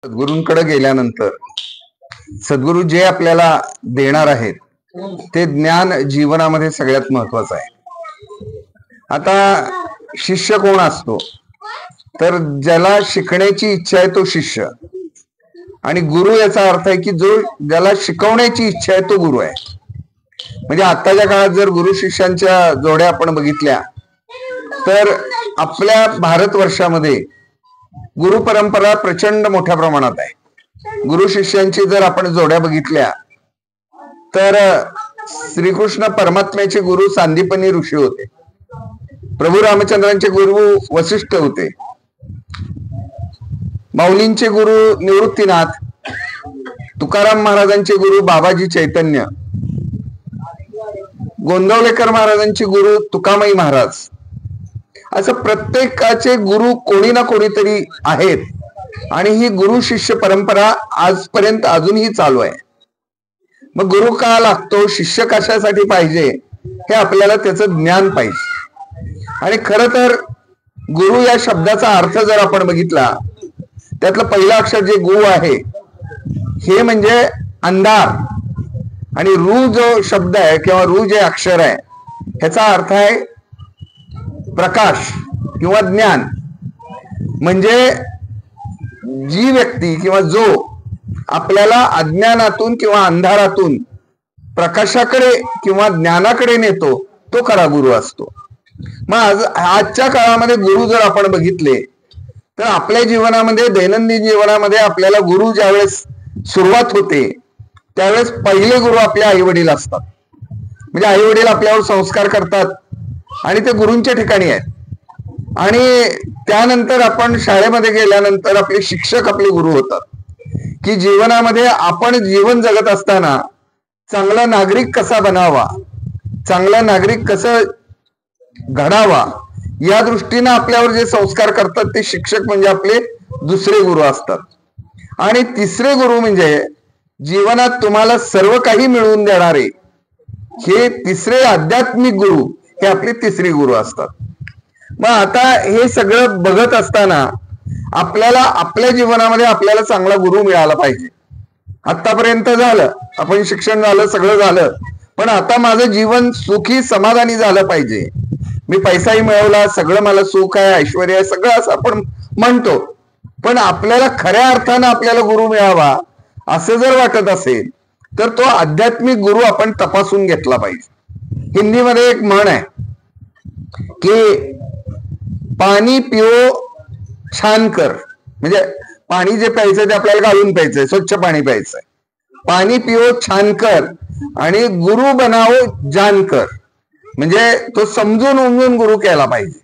सद्गुरूंकडे गेल्यानंतर सद्गुरू जे आपल्याला देणार आहेत ते ज्ञान जीवनामध्ये सगळ्यात महत्वाचं आहे। आता शिष्य कोण असतो तर ज्याला शिकण्याची इच्छा आहे तो शिष्य, आणि गुरु याचा अर्थ आहे की जो ज्याला शिकवण्याची इच्छा आहे तो गुरु आहे। म्हणजे आताच्या काळात जर गुरु शिष्यांच्या जोड्या आपण बघितल्या तर आपल्या भारतवर्षामध्ये गुरु परंपरा प्रचंड मोठ्या प्रमाणात आहे। गुरु शिष्यांची जर आपण जोड्या बघितल्या तर श्रीकृष्ण परमात्म्याचे गुरु सांदीपनी ऋषी होते, प्रभू रामचंद्रांचे गुरु वसिष्ठ होते, माऊलींचे गुरु निवृत्तीनाथ, तुकाराम महाराजांचे गुरु बाबाजी चैतन्य, गोंदवलेकर महाराजांचे गुरु तुकामाई महाराज, असं प्रत्येकाचे गुरु कोणी ना कोणीतरी आहेत। आणि ही गुरु शिष्य परंपरा आजपर्यंत अजूनही चालू आहे। मग गुरु का लागतो, शिष्य कशासाठी पाहिजे, हे आपल्याला त्याचं ज्ञान पाहिजे। आणि खर तर गुरु या शब्दाचा अर्थ जर आपण बघितला त्यातलं पहिलं अक्षर जे गु आहे हे म्हणजे अंधार, आणि रू जो शब्द आहे किंवा रू जे अक्षर आहे ह्याचा अर्थ आहे प्रकाश किंवा ज्ञान। म्हणजे जी व्यक्ती किंवा जो आपल्याला अज्ञानातून किंवा अंधारातून प्रकाशाकडे किंवा ज्ञानाकडे नेतो तो खरा गुरु असतो। मग आजच्या काळामध्ये गुरु जर आपण बघितले तर आपल्या जीवनामध्ये, दैनंदिन जीवनामध्ये आपल्याला गुरु ज्यावेळेस सुरुवात होते त्यावेळेस पहिले गुरु आपले आई वडील असतात। म्हणजे आई वडील आपल्यावर संस्कार करतात आणि ते गुरूंच्या ठिकाणी आहेत। आणि त्यानंतर आपण शाळेमध्ये गेल्यानंतर आपले शिक्षक आपले गुरु होतात, की जीवनामध्ये आपण जीवन जगत असताना चांगला नागरिक कसा बनावा, चांगला नागरिक कसं घडावा, या दृष्टीने आपल्यावर जे संस्कार करतात ते शिक्षक म्हणजे आपले दुसरे गुरु असतात। आणि तिसरे गुरु म्हणजे जीवनात तुम्हाला सर्व काही मिळवून देणारे हे तिसरे आध्यात्मिक गुरु, हे आपले तिसरे गुरु असतात। मग आता हे सगळं बघत असताना आपल्याला आपल्या जीवनामध्ये आपल्याला चांगला गुरु मिळाला पाहिजे। आतापर्यंत झालं, आपण शिक्षण झालं, सगळं झालं, पण आता माझं जीवन सुखी समाधानी झालं पाहिजे। मी पैसाही मिळवला, सगळं मला सुख आहे, ऐश्वर्य आहे, सगळं असं आपण म्हणतो, पण आपल्याला खऱ्या अर्थानं आपल्याला गुरु मिळावा असं जर वाटत असेल तर तो आध्यात्मिक गुरु आपण तपासून घेतला पाहिजे। हिंदीमध्ये एक म्हण आहे की पाणी पिओ छान कर, म्हणजे पाणी जे प्यायचंय ते आपल्याला घालून प्यायचंय, स्वच्छ पाणी प्यायचंय। पाणी पिओ छान कर आणि गुरु बनाओ जान कर, म्हणजे तो समजून उमजून गुरु केला पाहिजे।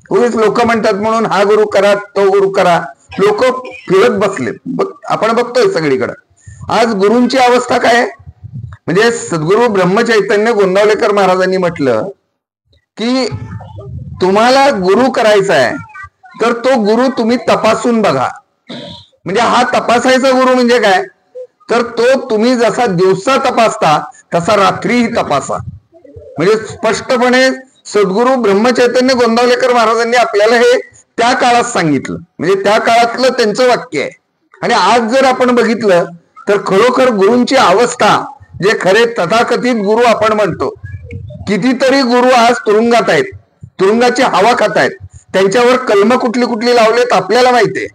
उगीच लोक म्हणतात म्हणून हा गुरु करा, तो गुरु करा, लोक फिरत बसलेत। आपण बघतोय सगळीकडे आज गुरूंची अवस्था काय आहे। म्हणजे सद्गुरु ब्रह्मचैतन्य गोंदवलेकर महाराजांनी म्हटलं की तुम्हाला गुरु करायचा आहे तर तो गुरु तुम्ही तपासून बघा। म्हणजे हा तपासायचा गुरु म्हणजे काय, तर तो तुम्ही जसा दिवसा तपासता तसा रात्रीही तपासा। म्हणजे स्पष्टपणे सद्गुरु ब्रह्मचैतन्य गोंदवलेकर महाराजांनी आपल्याला हे त्या काळात सांगितलं, म्हणजे त्या काळातलं त्यांचं वाक्य आहे। आणि आज जर आपण बघितलं तर खरोखर गुरूंची अवस्था, जे खरे तथाकथित गुरु आपण म्हणतो, कितीतरी गुरु आज तुरुंगात आहेत, तुरुंगाची हवा खात आहेत, त्यांच्यावर कलम कुठली कुठली लावलेत आपल्याला माहितीये,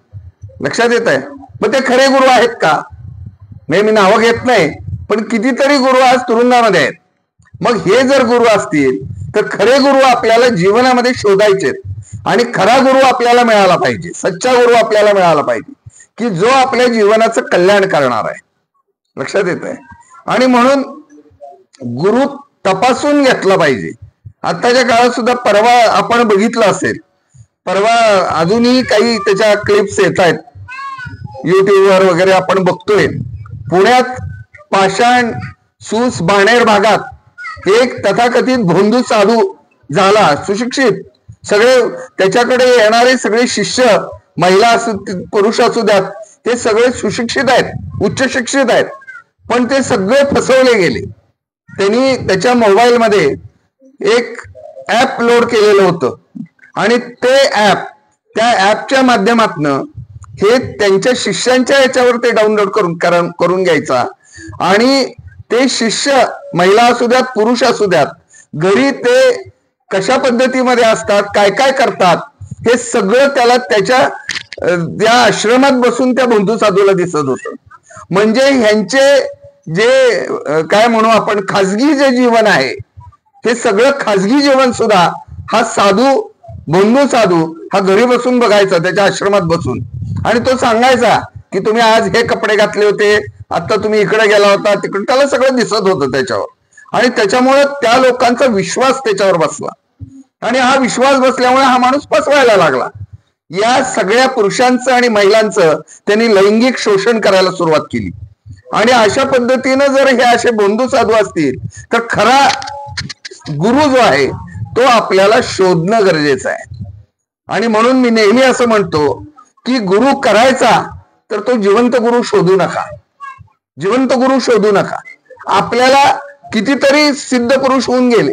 लक्षात येत आहे। मग ते खरे गुरु आहेत का, मी नावं घेत नाही, पण कितीतरी गुरु आज तुरुंगामध्ये आहेत। मग हे जर गुरु असतील तर खरे गुरु आपल्याला जीवनामध्ये शोधायचे, आणि खरा गुरु आपल्याला मिळाला पाहिजे, सच्चा गुरु आपल्याला मिळाला पाहिजे की जो आपल्या जीवनाचं कल्याण करणार आहे, लक्षात येत आहे। आणि म्हणून गुरु तपासून घेतला पाहिजे। आताच्या काळात सुद्धा परवा आपण बघितलं असेल, परवा अजूनही काही त्याच्या क्लिप्स येत आहेत युट्यूबवर वगैरे आपण बघतोय, पुण्यात पाषाण सूस बाणेर भागात एक तथाकथित भोंदू साधू झाला, सुशिक्षित, सगळे त्याच्याकडे येणारे सगळे शिष्य, महिला असू पुरुष असू द्यात, ते सगळे सुशिक्षित आहेत, उच्च शिक्षित आहेत, पण ते सगळे फसवले गेले। त्यांनी त्याच्या मोबाईल मध्ये एक ऍप लोड केलेलं होतं, आणि ते ऍप, त्या ऍपच्या माध्यमातनं हे त्यांच्या शिष्यांच्या याच्यावर ते डाउनलोड करून घ्यायचा आणि ते शिष्य महिला असू द्यात पुरुष असू द्यात घरी ते कशा पद्धतीमध्ये असतात काय काय करतात हे सगळं त्याला त्याच्या त्या आश्रमात बसून त्या बंधू साधूला दिसत होतं. म्हणजे ह्यांचे जे काय म्हणू आपण खाजगी जे जीवन आहे हे सगळं खाजगी जीवन सुद्धा हा साधू बंधू साधू हा घरी बसून बघायचा त्याच्या आश्रमात बसून आणि तो सांगायचा की तुम्ही आज हे कपडे घातले होते आता तुम्ही इकडे गेला होता तिकडे त्याला सगळं दिसत होतं त्याच्यावर आणि त्याच्यामुळे त्या लोकांचा विश्वास त्याच्यावर बसला आणि हा विश्वास बसल्यामुळे हा माणूस फसवायला लागला. या सगळ्या पुरुषांचं आणि महिलांचं त्यांनी लैंगिक शोषण करायला सुरुवात केली आणि अशा पद्धतीनं जर हे असे बंधू साधू असतील तर खरा गुरु जो आहे तो आपल्याला शोधणं गरजेचं आहे. आणि म्हणून मी नेहमी असं म्हणतो की गुरु करायचा तर तो जिवंत गुरु शोधू नका, जिवंत गुरु शोधू नका. आपल्याला कितीतरी सिद्ध पुरुष होऊन गेले.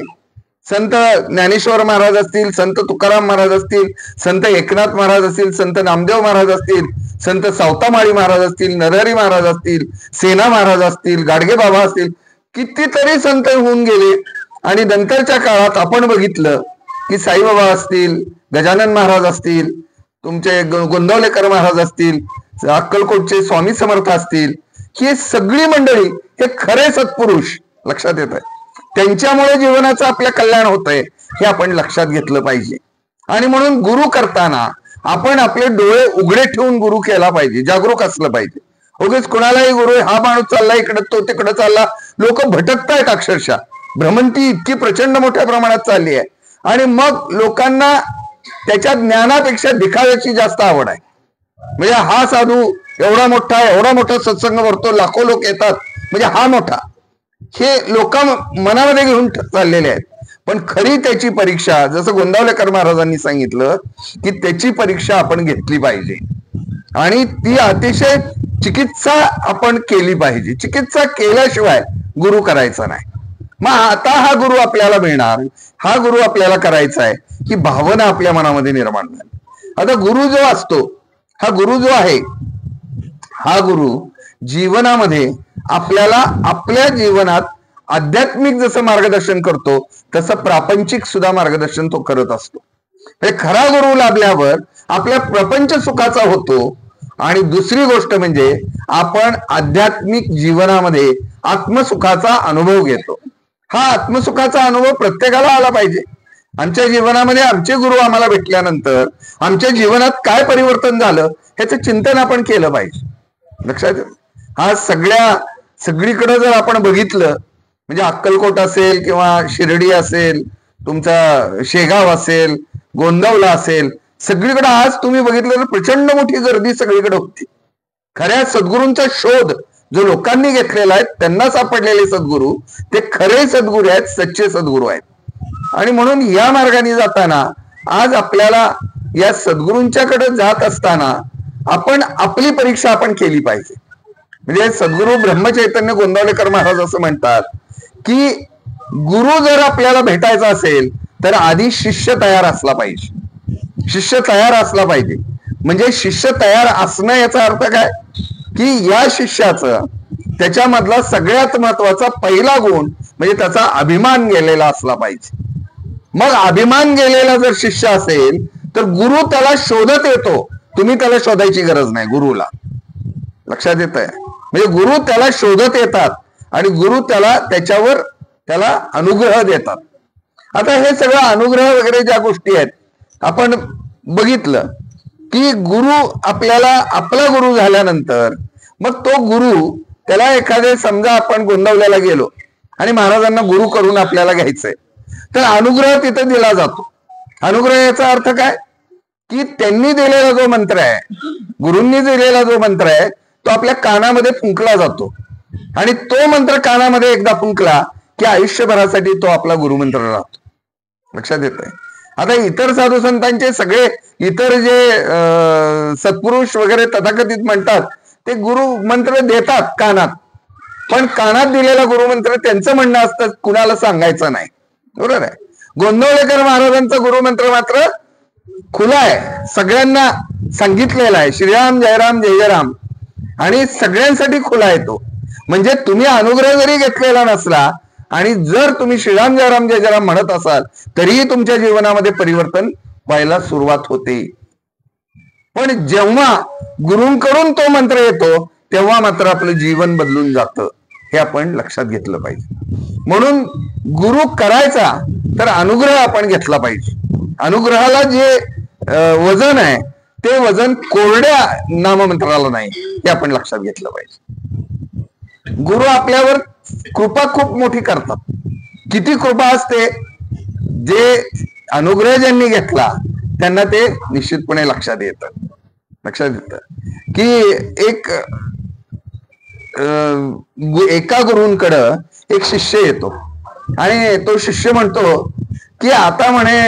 संत ज्ञानेश्वर महाराज असतील, संत तुकाराम महाराज असतील, संत एकनाथ महाराज असतील, संत नामदेव महाराज असतील, संत सावतामाळी महाराज असतील, नरहरी महाराज असतील, सेना महाराज असतील, गाडगे बाबा असतील, कितीतरी संत होऊन गेले. आणि नंतरच्या काळात आपण बघितलं की साईबाबा असतील, गजानन महाराज असतील, तुमचे गोंदवलेकर महाराज असतील, अक्कलकोटचे स्वामी समर्थ असतील, ही सगळी मंडळी हे खरे सत्पुरुष लक्षात येत आहे. त्यांच्यामुळे जीवनाचं आपलं कल्याण होतंय हे आपण लक्षात घेतलं पाहिजे. आणि म्हणून गुरु करताना आपण आपले डोळे उघडे ठेवून गुरु केला पाहिजे, जागरूक असलं पाहिजे. उगीच कुणालाही गुरु हा माणूस चालला इकडे तो तिकडे चालला, लोक भटकतायत अक्षरशः. भ्रमंती इतकी प्रचंड मोठ्या प्रमाणात चालली आहे आणि मग लोकांना त्याच्या ज्ञानापेक्षा दिखाव्याची जास्त आवड आहे. म्हणजे हा साधू एवढा मोठा सत्संग भरतो, लाखो लोक येतात म्हणजे हा मोठा, हे लोक मनामध्ये घेऊन चाललेले आहेत. पण खरी त्याची परीक्षा जसं गोंदावलेकर महाराजांनी सांगितलं की त्याची परीक्षा आपण घेतली पाहिजे आणि ती अतिशय चिकित्सा आपण केली पाहिजे. चिकित्सा केल्याशिवाय गुरु करायचा नाही. मग आता हा गुरु आपल्याला मिळणार, हा गुरु आपल्याला करायचा आहे ही भावना आपल्या मनामध्ये निर्माण झाली. आता गुरु जो असतो, हा गुरु जो आहे, हा गुरु जीवनामध्ये आपल्याला आपल्या जीवनात आध्यात्मिक जसं मार्गदर्शन करतो तसं प्रापंचिक सुद्धा मार्गदर्शन तो करत असतो. खरा गुरु लाभल्यावर आपल्या प्रपंच सुखाचा होतो आणि दुसरी गोष्ट म्हणजे आपण आध्यात्मिक जीवनामध्ये आत्मसुखाचा अनुभव घेतो. हा आत्मसुखाचा अनुभव प्रत्येकाला आला पाहिजे. आमच्या जीवनामध्ये आमचे गुरु आम्हाला भेटल्यानंतर आमच्या जीवनात काय परिवर्तन झालं ह्याचं चिंतन आपण केलं पाहिजे. लक्षात हा सगळीकडे जर आपण बघितलं म्हणजे अक्कलकोट असेल किंवा शिर्डी असेल, तुमचा शेगाव असेल, गोंदवला असेल, सगळीकडे आज तुम्ही बघितलं तर प्रचंड मोठी गर्दी सगळीकडे होती. खऱ्या सद्गुरूंचा शोध जो लोकांनी घेतलेला आहे त्यांना सापडलेले सद्गुरू ते खरे सद्गुरू आहेत, सच्चे सद्गुरू आहेत. आणि म्हणून या मार्गाने जाताना आज आपल्याला या सद्गुरूंच्याकडे जात असताना आपण आपली परीक्षा आपण केली पाहिजे. म्हणजे सद्गुरू ब्रह्मचैतन्य गोंदावलेकर महाराज असं म्हणतात की गुरु जर आपल्याला भेटायचा असेल तर आधी शिष्य तयार असला पाहिजे. शिष्य तयार असला पाहिजे. म्हणजे शिष्य तयार असणं याचा अर्थ काय की या शिष्याचं त्याच्यामधला सगळ्यात महत्वाचा पहिला गुण म्हणजे त्याचा अभिमान गेलेला असला पाहिजे. मग अभिमान गेलेला जर शिष्य असेल तर गुरु त्याला शोधत येतो, तुम्ही त्याला शोधायची गरज नाही गुरुला. लक्षात येत आहे. म्हणजे गुरु त्याला शोधत येतात आणि गुरु त्याला अनुग्रह देतात. आता हे सगळं अनुग्रह वगैरे ज्या गोष्टी आहेत आपण बघितलं की गुरु आपल्याला आपला गुरु झाल्यानंतर मग तो गुरु त्याला एखादे समजा आपण गोंदवल्याला गेलो आणि महाराजांना गुरु करून आपल्याला घ्यायचंय तर अनुग्रह तिथे दिला जातो. अनुग्रह याचा अर्थ काय की त्यांनी दिलेला जो मंत्र आहे, गुरूंनी दिलेला जो मंत्र आहे तो आपल्या कानामध्ये फुंकला जातो आणि तो मंत्र कानामध्ये एकदा फुंकला की आयुष्यभरासाठी तो आपला गुरुमंत्र राहतो. लक्षात येत आहे. आता इतर साधू संतांचे सगळे इतर जे सत्पुरुष वगैरे तथाकथित म्हणतात ते गुरु मंत्र देतात कानात, पण कानात दिलेला गुरुमंत्र त्यांचं म्हणणं असतं कुणाला सांगायचं नाही. बरोबर आहे. गोंदवलेकर महाराजांचा गुरुमंत्र मात्र खुला आहे, सगळ्यांना सांगितलेला आहे, श्रीराम जयराम जय जयराम, आणि सगळ्यांसाठी खुला आहे तो. म्हणजे तुम्ही अनुग्रह जरी घेतलेला नसला आणि जर तुम्ही श्रीराम जयराम जय जयराम म्हणत असाल तरीही तुमच्या जीवनामध्ये परिवर्तन व्हायला सुरुवात होते. पण जेव्हा गुरूंकडून तो मंत्र येतो तेव्हा मात्र आपलं जीवन बदलून जातं, हे आपण लक्षात घेतलं पाहिजे. म्हणून गुरु करायचा तर अनुग्रह आपण घेतला पाहिजे. अनुग्रहाला जे वजन आहे ते वजन कोरड्या नाममंत्राला नाही, हे आपण लक्षात घेतलं पाहिजे. गुरु आपल्यावर कृपा खूप मोठी करतात. किती कृपा असते, जे अनुग्रह ज्यांनी घेतला त्यांना ते निश्चितपणे लक्षात येतं की एका गुरूंकडं एक शिष्य येतो आणि तो शिष्य म्हणतो की आता म्हणे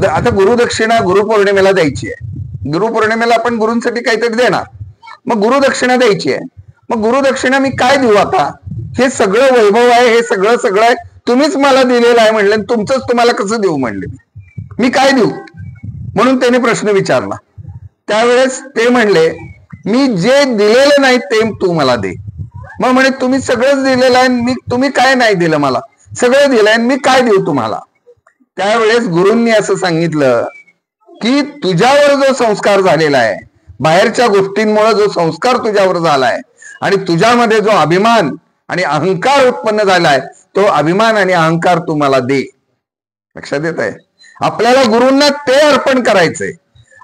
आता गुरुदक्षिणा गुरुपौर्णिमेला द्यायची आहे. गुरुपौर्णिमेला आपण गुरूंसाठी काहीतरी देणार, मग गुरुदक्षिणा द्यायची आहे. मग गुरुदक्षिणा मी काय देऊ आता, हे सगळं वैभव आहे, हे सगळं आहे, तुम्हीच मला दिलेलं आहे म्हणले, तुमचंच तुम्हाला कसं देऊ म्हणले, मी काय देऊ. म्हणून त्याने प्रश्न विचारला. त्यावेळेस ते म्हणले मी जे दिलेलं नाही ते तू मला दे. मग म्हणे तुम्ही सगळंच दिलेलं आहे, तुम्ही काय नाही दिलं, मला सगळं दिलंय, मी काय देऊ तुम्हाला. त्यावेळेस गुरूंनी असं सांगितलं की तुझ्यावर जो संस्कार झालेला आहे, बाहेरच्या गोष्टींमुळे जो संस्कार तुझ्यावर झालाय आणि तुझ्यामध्ये जो अभिमान आणि अहंकार उत्पन्न झालाय, तो अभिमान आणि अहंकार तू मला दे. लक्षात येत आहे, आपल्याला गुरूंना ते अर्पण करायचंय.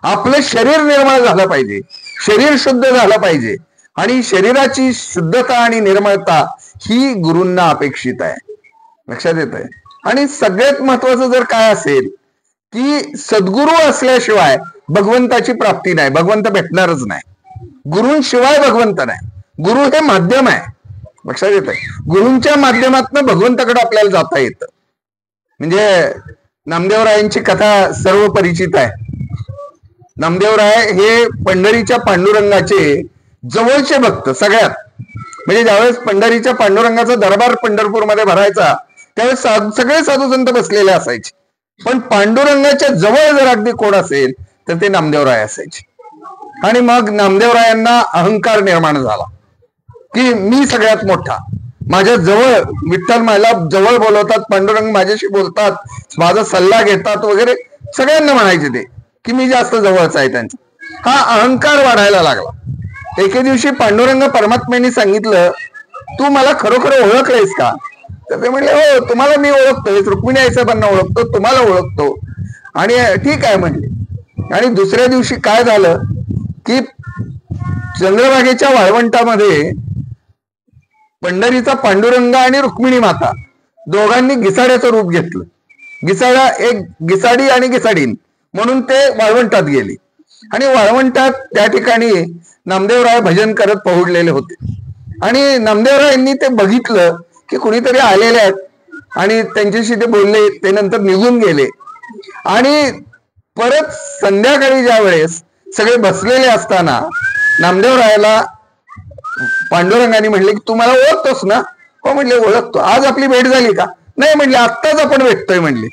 आपलं शरीर निर्मळ झालं पाहिजे, शरीर शुद्ध झालं पाहिजे, आणि शरीराची शुद्धता आणि निर्मळता ही गुरूंना अपेक्षित आहे. लक्षात येत आहे. आणि सगळ्यात महत्वाचं जर काय असेल की सद्गुरू असल्याशिवाय भगवंताची प्राप्ती नाही, भगवंत भेटणारच नाही. गुरूंशिवाय भगवंत नाही. गुरु हे माध्यम आहे. लक्षात येत आहे, गुरूंच्या माध्यमातून भगवंताकडे आपल्याला जाता येतं. म्हणजे नामदेवरायांची कथा सर्व परिचित आहे. नामदेवराय हे पंढरीच्या पांडुरंगाचे जवळचे भक्त सगळ्यात. म्हणजे ज्यावेळेस पंढरीच्या पांडुरंगाचा दरबार पंढरपूरमध्ये भरायचा त्यावेळेस सगळे साधू संत बसलेले असायचे, पण पांडुरंगाच्या जवळ जर अगदी कोण असेल तर ते नामदेवराय असायचे. आणि मग नामदेवरायांना अहंकार निर्माण झाला की मी सगळ्यात मोठा, माझ्या जवळ विठ्ठल मला जवळ बोलवतात, पांडुरंग माझ्याशी बोलतात, माझा सल्ला घेतात वगैरे, सगळ्यांना म्हणायचे ते की मी जास्त जवळच आहे त्यांचा. हा अहंकार वाढायला लागला. एके दिवशी पांडुरंग परमात्म्यांनी सांगितलं तू मला खरोखर ओळखलेस का. तर ते म्हणले हो, तुम्हाला मी ओळखतोय, रुक्मिणी आईसाहेबांना ओळखतो, तुम्हाला ओळखतो. आणि ठीक आहे म्हणले. आणि दुसऱ्या दिवशी काय झालं की चंद्रभागेच्या वाळवंटामध्ये पंढरीचा पांडुरंग आणि रुक्मिणी माता दोघांनी गिसाड्याचं रूप घेतलं. गिसाडा एक गिसाडी आणि गिसाडीन म्हणून ते वाळवंटात गेले. आणि वाळवंटात त्या ठिकाणी नामदेवराय भजन करत पहुडलेले होते. आणि नामदेवरायांनी ते बघितलं की कुणीतरी आलेले आहेत आणि त्यांच्याशी ते बोलले, ते नंतर निघून गेले. आणि परत संध्याकाळी ज्या वेळेस सगळे बसलेले असताना नामदेवरायाला पांडुरंगाने म्हणले की तू मला ओळखतोस ना. हो म्हणले ओळखतो. आज आपली भेट झाली का. नाही म्हणले आत्ताच आपण भेटतोय म्हणले.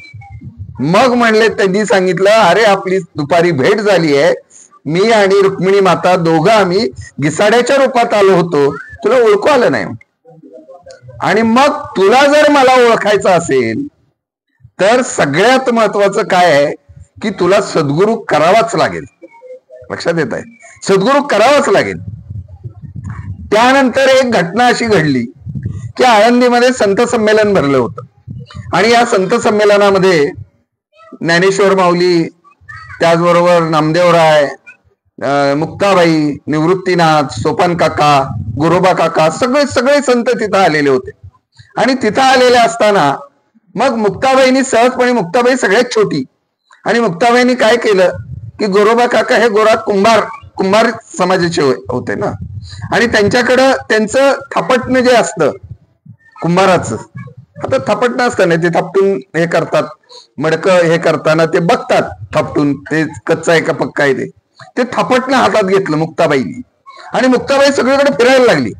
मग म्हणले त्यांनी सांगितलं अरे आपली दुपारी भेट झाली आहे, मी आणि रुक्मिणी माता दोघं आम्ही गिसाड्याच्या रूपात आलो होतो, तुला ओळखू आलं नाही. आणि मग तुला जर मला ओळखायचं असेल तर सगळ्यात महत्वाचं काय आहे की तुला सद्गुरू करावाच लागेल. लक्षात येत आहे, सद्गुरू करावाच लागेल. त्यानंतर एक घटना अशी घडली की आळंदीमध्ये संत संमेलन भरलं होतं. आणि या संत संमेलनामध्ये ज्ञानेश्वर माऊली, त्याचबरोबर नामदेवराय, मुक्ताबाई, निवृत्तीनाथ, सोपान काका, गुरोबा काका, सगळे संत तिथं आलेले होते. आणि तिथं आलेले असताना मग मुक्ताबाईंनी सहजपणे, मुक्ताबाई सगळ्यात छोटी, आणि मुक्ताबाईंनी काय केलं की गोरोबा काका हे गोरा कुंभार समाजाचे होते ना, आणि त्यांच्याकडं त्यांचं थापटणं जे असतं कुंभाराचं, आता थापटणं असतं ना, ते थापटून हे करतात, मडकं हे करताना ते बघतात थापटून ते कच्चा आहे का पक्का आहे ते थापटणं हातात घेतलं मुक्ताबाईंनी. आणि मुक्ताबाई सगळीकडे फिरायला लागली.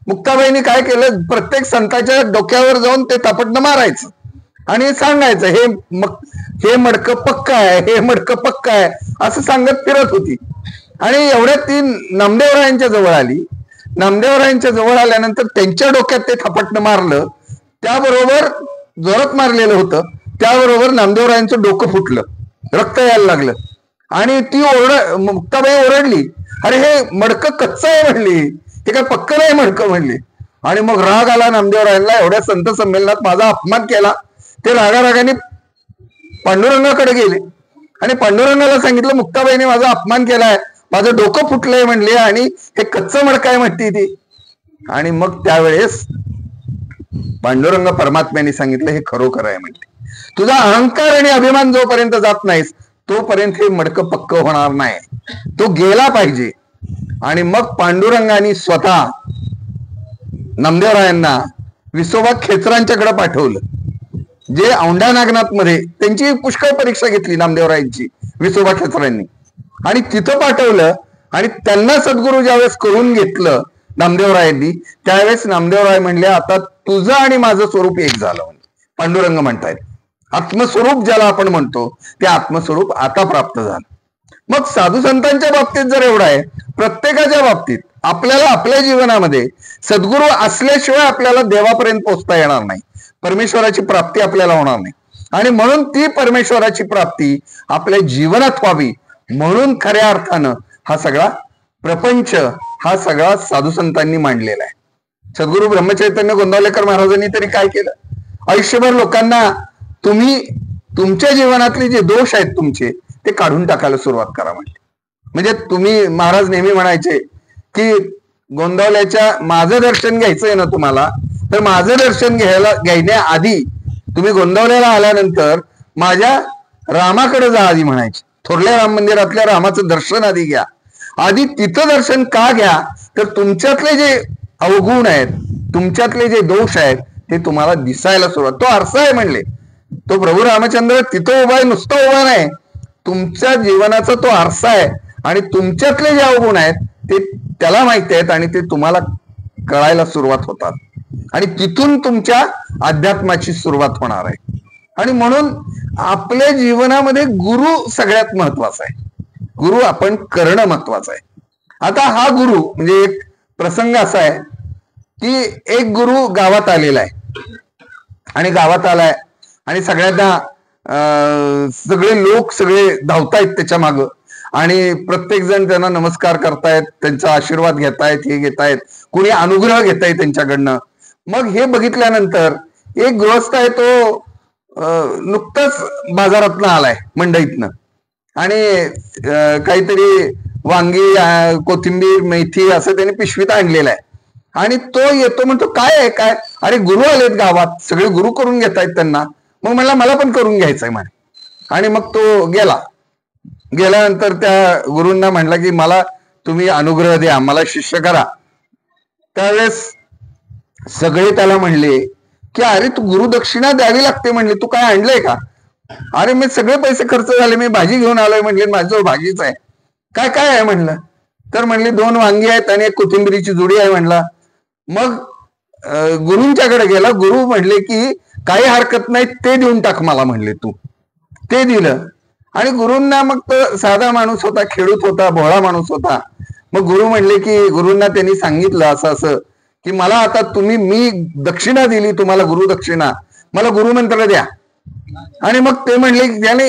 मुक्ताबाईंनी काय केलं, प्रत्येक संतांच्या डोक्यावर जाऊन ते थापटणं मारायचं. आणि सांगायचं हे मडकं पक्क आहे, हे मडकं पक्क आहे असं सांगत फिरत होती. आणि एवढ्यात ती नामदेवरायांच्या जवळ आली. नामदेवरायांच्या जवळ आल्यानंतर त्यांच्या डोक्यात ते थपटणं मारलं, त्याबरोबर जोरात मारलेलं होतं, त्याबरोबर नामदेवरायांचं डोकं फुटलं, रक्त यायला लागलं. आणि ती मुक्ताबाई ओरडली, अरे हे मडकं कच्चं आहे म्हणली, हे काय पक्क नाही मडकं म्हणली. आणि मग राग आला नामदेवरायांना, एवढ्या संत संमेलनात माझा अपमान केला. ते रागारागाने पांडुरंगाकडे गेले आणि पांडुरंगाला सांगितलं, मुक्ताबाईने माझा अपमान केलाय, माझं डोकं फुटलंय म्हणले, आणि हे कच्चं मडकं आहे म्हणते ती. आणि मग त्यावेळेस पांडुरंग परमात्म्याने सांगितलं, हे खरोखर आहे म्हणते. तुझा अहंकार आणि अभिमान जोपर्यंत जात नाहीस तोपर्यंत हे मडकं पक्क होणार नाही, तो गेला पाहिजे. आणि मग पांडुरंगाने स्वतः नामदेवरायांना विसोबा खेचरांच्याकडे पाठवलं, जे औंढा नागनाथ मध्ये त्यांची पुष्कळ परीक्षा घेतली नामदेवरायांची विसोबा खेचरांनी, आणि तिथं पाठवलं. आणि त्यांना सद्गुरू ज्यावेळेस करून घेतलं नामदेवरायांनी, त्यावेळेस नामदेवराय म्हणले, आता तुझं आणि माझं स्वरूप एक झालं. पांडुरंग म्हणतायत आत्मस्वरूप ज्याला आपण म्हणतो ते आत्मस्वरूप आता प्राप्त झालं. मग साधू संतांच्या बाबतीत जर एवढं आहे, प्रत्येकाच्या बाबतीत आपल्याला आपल्या जीवनामध्ये सद्गुरू असल्याशिवाय आपल्याला देवापर्यंत पोहोचता येणार नाही, परमेश्वराची प्राप्ती आपल्याला होणार नाही. आणि म्हणून ती परमेश्वराची प्राप्ती आपल्या जीवनात व्हावी म्हणून खऱ्या अर्थानं हा सगळा प्रपंच, हा सगळा साधू संतांनी मांडलेला आहे. सद्गुरू ब्रह्मचैतन्य गोंदावलेकर महाराजांनी तरी काय केलं, आयुष्यभर लोकांना तुम्ही तुमच्या जीवनातले जे दोष आहेत तुमचे ते काढून टाकायला सुरुवात करा म्हणले. म्हणजे तुम्ही, महाराज नेहमी म्हणायचे की गोंदावल्याच्या माझं दर्शन घ्यायचंय ना तुम्हाला, तर माझं दर्शन घ्यायण्याआधी तुम्ही गोंदावल्याला आल्यानंतर माझ्या रामाकडे जा आधी म्हणायचे. थोरल्या राम मंदिरातल्या रामाचं दर्शन आधी घ्या. आधी तिथं दर्शन का घ्या, तर तुमच्यातले जे अवगुण आहेत, तुमच्यातले जे दोष आहेत ते तुम्हाला दिसायला सुरुवात. तो आरसा आहे म्हणले, तो प्रभू रामचंद्र तिथं उभा आहे, नुसतं उभा नाही, तुमच्या जीवनाचा तो आरसा आहे. आणि तुमच्यातले जे अवगुण आहेत ते त्याला माहिती आहेत आणि ते तुम्हाला कळायला सुरुवात होतात. आणि तिथून तुमच्या अध्यात्माची सुरुवात होणार आहे. आणि म्हणून आपल्या जीवनामध्ये गुरु सगळ्यात महत्वाचा आहे. गुरु आपण करणं महत्वाचं आहे. आता हा गुरु म्हणजे एक प्रसंग असा आहे की एक गुरु गावात आलेला आहे आणि गावात आलाय आणि सगळ्यांना सगळे लोक सगळे धावतायत त्याच्या मागं आणि प्रत्येक जण त्यांना नमस्कार करतायत, त्यांचा आशीर्वाद घेतायत, हे घेतायत, कोणी अनुग्रह घेताय त्यांच्याकडनं. मग हे बघितल्यानंतर एक गृहस्थ आहे, तो नुकताच बाजारातनं आलाय, मंडईतनं, आणि काहीतरी वांगी, कोथिंबीर, मेथी असं त्याने पिशवीत आणलेलं आहे. आणि तो येतो, म्हणतो काय आहे काय, अरे गुरु आलेत गावात, सगळे गुरु करून घेतायत त्यांना. मग म्हणला मला पण करून घ्यायचंय म्हणे. आणि मग तो गेल्यानंतर त्या गुरूंना म्हणला की मला तुम्ही अनुग्रह द्या, मला शिष्य करा. त्यावेळेस सगळे त्याला म्हणले की अरे तू गुरुदक्षिणा द्यावी लागते म्हणले, तू काय आणलंय का? अरे मी सगळे पैसे खर्च झाले, मी भाजी घेऊन आलोय म्हणले, माझ्याजवळ भाजीच आहे. काय काय आहे म्हणलं, तर म्हणले 2 वांगी आहेत आणि 1 कोथिंबिरीची जुडी आहे म्हणला. मग गुरूंच्याकडे गेला. गुरु म्हणले की काही हरकत नाही, ते देऊन टाक मला म्हणले तू. ते दिलं. आणि गुरूंना, मग तो साधा माणूस होता, खेडूत होता, भोळा माणूस होता. मग गुरु म्हणले की गुरूंना त्यांनी सांगितलं असं असं की मला आता मी दक्षिणा दिली तुम्हाला, गुरु दक्षिणा, मला गुरुमंत्र द्या. आणि मग ते म्हणले की त्याने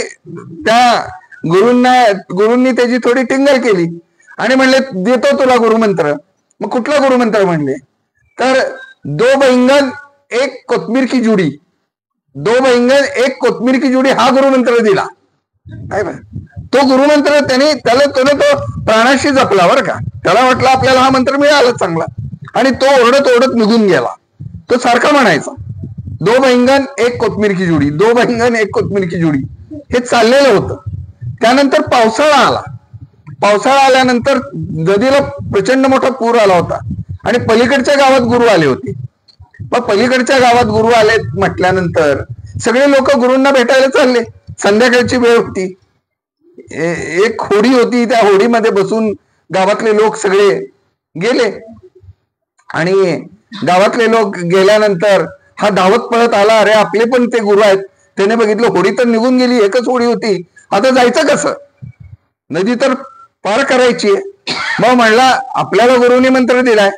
त्या गुरूंनी त्याची थोडी टिंगल केली आणि म्हणले देतो तुला गुरुमंत्र. मग कुठला गुरुमंत्र म्हणले, तर 2 बैंगन 1 कोथमीर की जुडी, 2 बैंगन 1 कोथमीर की जुडी हा गुरुमंत्र दिला. काय तो गुरुमंत्र त्याला तो प्राणाशी जपला बरं का. त्याला वाटलं आपल्याला हा मंत्र मिळाला चांगला, आणि तो ओरडत ओरडत निघून गेला. तो सारखा म्हणायचा 2 बैंगन 1 कोथमीर की जुडी, 2 बैंगन 1 कोथमीर की जुडी, हे चाललेलं होतं. त्यानंतर पावसाळा आला. पावसाळा आल्यानंतर नदीला प्रचंड मोठा पूर आला होता आणि पलीकडच्या गावात गुरु आले होते. मग पलीकडच्या गावात गुरु आले म्हटल्यानंतर सगळे लोक गुरूंना भेटायला चालले. संध्याकाळची वेळ होती, एक होडी होती, त्या होडीमध्ये बसून गावातले लोक सगळे गेले. आणि गावातले लोक गेल्यानंतर हा धावत पळत आला, अरे आपले पण ते गुरु आहेत. त्याने बघितलं होडी तर निघून गेली, एकच होडी होती, आता जायचं कसं, नदी तर पार करायची. मग म्हणला आपल्याला गुरुनी मंत्र दिलाय,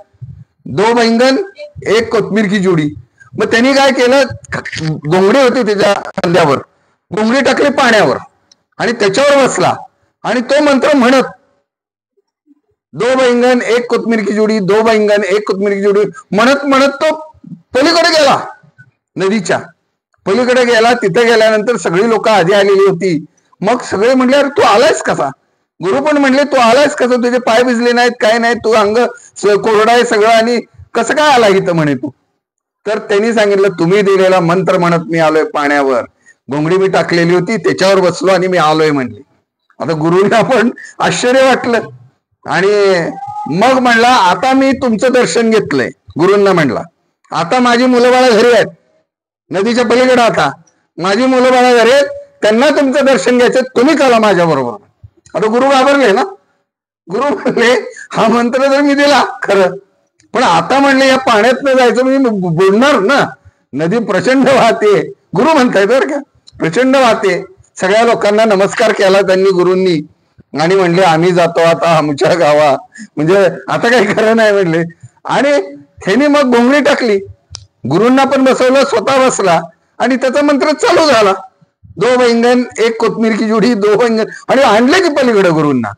2 बैंगन 1 कोथमीर की जुडी. मग त्यांनी काय केलं, घोंगडी होती त्याच्या खांद्यावर, घोंगडी टाकली पाण्यावर आणि त्याच्यावर बसला आणि तो मंत्र म्हणत 2 बैंगन 1 कोथमीर की जुडी, 2 बैंगन 1 कोथमीर की जुडी म्हणत म्हणत तो पलीकडे गेला, नदीच्या पलीकडे गेला. तिथे गेल्यानंतर सगळी लोक आधी आलेली होती. मग सगळे म्हणले अरे तू आलायस कसा, गुरु पण म्हणले तू आलायस कसं, तुझे पाय भिजले नाहीत काय नाही, तू अंग कोरडा आहे सगळं आणि कसं काय आला इथं म्हणे तू. तर त्यांनी सांगितलं तुम्ही दिलेला मंत्र म्हणत मी आलोय पाण्यावर, घोंगडी मी टाकलेली होती त्याच्यावर बसलो आणि मी आलोय म्हणले. आता गुरुंना पण आश्चर्य वाटलं आणि मग म्हणला आता मी तुमचं दर्शन घेतलंय. गुरुंना म्हणला आता माझी मुलं बाळा घरी आहेत नदीच्या पलीकडे, आता माझी मुलं बाळा घरी आहेत, त्यांना तुमचं दर्शन घ्यायचं, तुम्ही चला माझ्या बरोबर. आता गुरु घाबरले ना, गुरु म्हणले हा मंत्र तर मी दिला खरं, पण आता म्हणले या पाण्यात न जायचं मी बुडणार ना, नदी प्रचंड वाहते. गुरु म्हणतायत बरं का, प्रचंड वाहते. सगळ्या लोकांना नमस्कार केला त्यांनी गुरूंनी आणि म्हणले आम्ही जातो आता आमच्या गावा, म्हणजे आता काही खरं नाही म्हणले. आणि ह्यानी मग घोंगडी टाकली, गुरूंना पण बसवलं, स्वतः बसला आणि त्याचा मंत्र चालू झाला. 2 बैंगन 1 कोथमीर की जुडी, 2 बैंगन, आणि आणले की पलीकडे गुरूंना.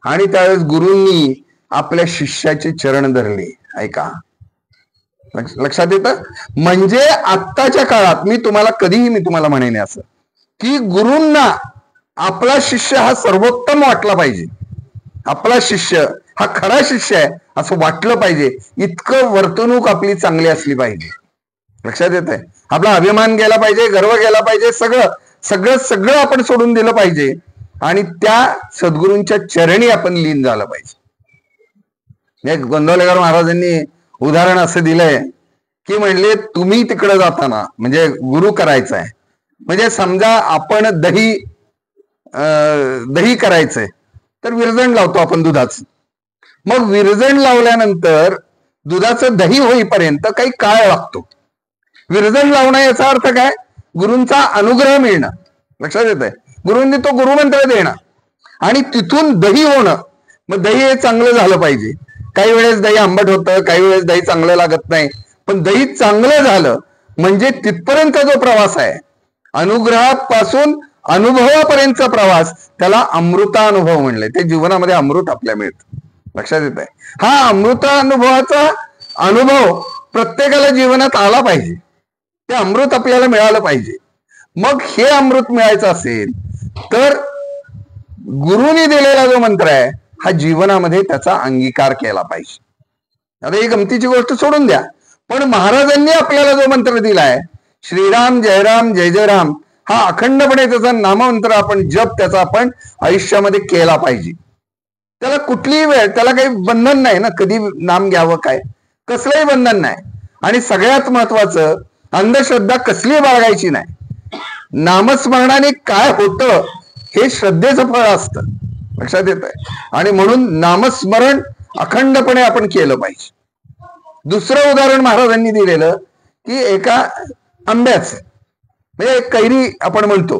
आणि त्यावेळेस गुरूंनी आपल्या शिष्याचे चरण धरले. ऐका, लक्षात येतं. म्हणजे आत्ताच्या काळात मी तुम्हाला म्हणेन असं की गुरूंना आपला शिष्य हा सर्वोत्तम वाटला पाहिजे, आपला शिष्य हा खरा शिष्य आहे असं वाटलं पाहिजे, इतकं वर्तणूक आपली चांगली असली पाहिजे. लक्षात येत आहे. आपला अभिमान गेला पाहिजे, गर्व गेला पाहिजे, सगळं सगळं सगळं आपण सोडून दिलं पाहिजे आणि त्या सद्गुरूंच्या चरणी आपण लीन झालं पाहिजे. गोंदवलेकर महाराजांनी उदाहरण असं दिलंय की म्हणले तुम्ही तिकडे जाताना म्हणजे गुरु करायचा आहे, म्हणजे समजा आपण दही करायचंय तर विरजण लावतो आपण दुधाचं. मग विरजण लावल्यानंतर दुधाचं दही होईपर्यंत काही काळ लागतो. विरजण लावणं याचा अर्थ काय, गुरूंचा अनुग्रह मिळणं. लक्षात येत आहे. गुरूंनी तो गुरुमंत्र देणं आणि तिथून दही होणं. मग दही हे चांगलं झालं पाहिजे. काही वेळेस दही आंबट होतं, काही वेळेस दही चांगलं लागत नाही, पण दही चांगलं झालं म्हणजे तिथपर्यंत जो प्रवास आहे, अनुग्रहापासून अनुभवापर्यंतचा प्रवास, त्याला अमृतानुभव म्हणले. ते जीवनामध्ये अमृत आपल्याला मिळतं. लक्षात येत आहे. हा अमृतानुभवाचा अनुभव प्रत्येकाला जीवनात आला पाहिजे, ते अमृत आपल्याला मिळालं पाहिजे. मग हे अमृत मिळायचं असेल तर गुरुनी दिलेला जो मंत्र आहे हा जीवनामध्ये त्याचा अंगीकार केला पाहिजे. आता ही गमतीची गोष्ट सोडून द्या, पण महाराजांनी आपल्याला जो मंत्र दिलाय श्रीराम जय जय राम, हा अखंडपणे त्याचा नाममंत्र आपण जप त्याचा आपण आयुष्यामध्ये केला पाहिजे. त्याला कुठलीही वेळ, त्याला काही बंधन नाही ना, कधी नाम घ्यावं काय, कसलंही बंधन नाही. आणि सगळ्यात महत्वाचं, अंधश्रद्धा कसली बाळगायची नाही. नामस्मरणाने काय होतं हे श्रद्धेचं फळ असतं. लक्षात येत आहे. आणि म्हणून नामस्मरण अखंडपणे आपण केलं पाहिजे. दुसरं उदाहरण महाराजांनी दिलेलं की एका आंब्याचं, म्हणजे कैरी आपण म्हणतो,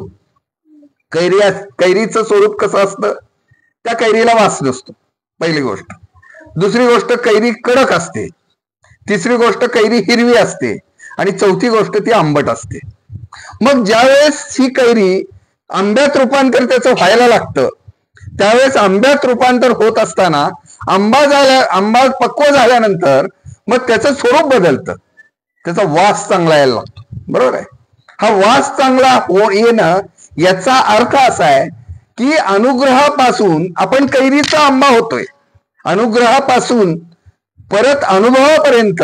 कैरीचं स्वरूप कसं असतं, त्या कैरीला वास नसतो, पहिली गोष्ट. दुसरी गोष्ट कैरी कडक असते, तिसरी गोष्ट कैरी हिरवी असते आणि चौथी गोष्ट ती आंबट असते. मग ज्यावेळेस ही कैरी आंब्यात रूपांतर त्याचं व्हायला लागतं त्यावेळेस आंब्यात रूपांतर होत असताना आंबा पक्व झाल्यानंतर मग त्याचं स्वरूप बदलतं, त्याचा वास चांगला यायला लागतो. बरोबर आहे. हा वास चांगला येणं याचा अर्थ असा आहे की अनुग्रहापासून आपण कैरीचा आंबा होतोय, अनुग्रहापासून परत अनुभवापर्यंत,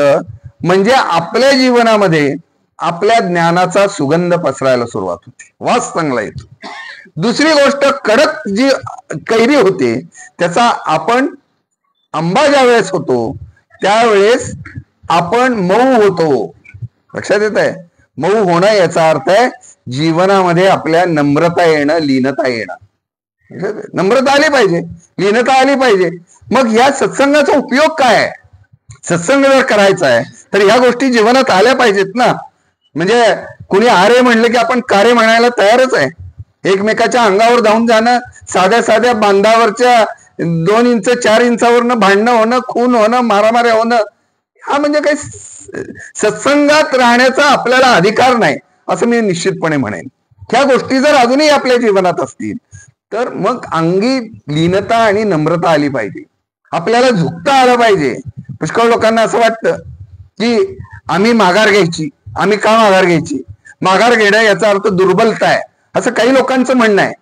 म्हणजे आपल्या जीवनामध्ये आपल्या ज्ञानाचा सुगंध पसरायला सुरुवात होते, वास चांगला येतो. दुसरी गोष्ट, कडक जी कैरी होते त्याचा आपण आंबा ज्या वेळेस होतो त्यावेळेस आपण मऊ होतो. लक्षात येत आहे. मऊ होणं याचा अर्थ आहे जीवनामध्ये आपल्या नम्रता येणं, लीनता येणं. नम्रता आली पाहिजे, लीनता आली पाहिजे. मग या सत्संगाचा उपयोग काय आहे? सत्संग जर करायचा आहे तर ह्या गोष्टी जीवनात आल्या पाहिजेत ना. म्हणजे कुणी आरे म्हणलं की आपण कारे म्हणायला तयारच आहे. एकमेकाच्या अंगावर धावून जाणं, साध्या साध्या बांधावरच्या 2 इंच 4 इंचावरनं भांडणं होणं, खून होणं, मारामाऱ्या होणं, हा म्हणजे काही सत्संगात राहण्याचा आपल्याला अधिकार नाही असं मी निश्चितपणे म्हणेन. ह्या गोष्टी जर अजूनही आपल्या जीवनात असतील तर मग अंगी लीनता आणि नम्रता आली पाहिजे. आपल्याला झुकता आलं पाहिजे. पुष्कळ लोकांना असं वाटतं की आम्ही माघार घ्यायची. आम्ही का माघार घ्यायची? माघार घेणं याचा अर्थ दुर्बलता आहे असं काही लोकांचं म्हणणं आहे.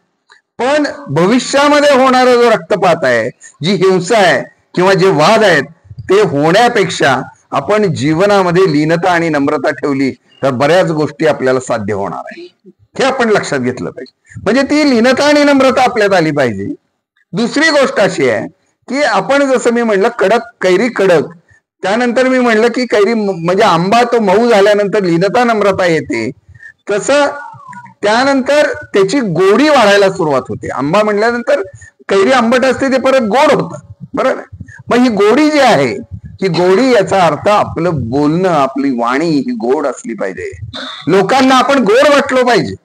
पण भविष्यामध्ये होणारा जो रक्तपात आहे, जी हिंसा आहे किंवा जे वाद आहेत, ते होण्यापेक्षा आपण जीवनामध्ये लीनता आणि नम्रता ठेवली तर बऱ्याच गोष्टी आपल्याला साध्य होणार आहे. हे आपण लक्षात घेतलं पाहिजे. म्हणजे ती लीनता आणि नम्रता आपल्यात आली पाहिजे. दुसरी गोष्ट अशी आहे की आपण जसं मी म्हणलं कडक कैरी कडक, त्यानंतर मी म्हणलं की कैरी म्हणजे आंबा तो मऊ झाल्यानंतर लीनता नम्रता येते, तसं त्यानंतर त्याची गोडी वाढायला सुरुवात होते. आंबा म्हणल्यानंतर कैरी आंबट असते ते परत गोड होतं, बरोबर. मग ही गोडी जी आहे, ही गोडी याचा अर्थ आपलं बोलणं, आपली वाणी ही गोड असली पाहिजे. लोकांना आपण गोड वाटलो पाहिजे,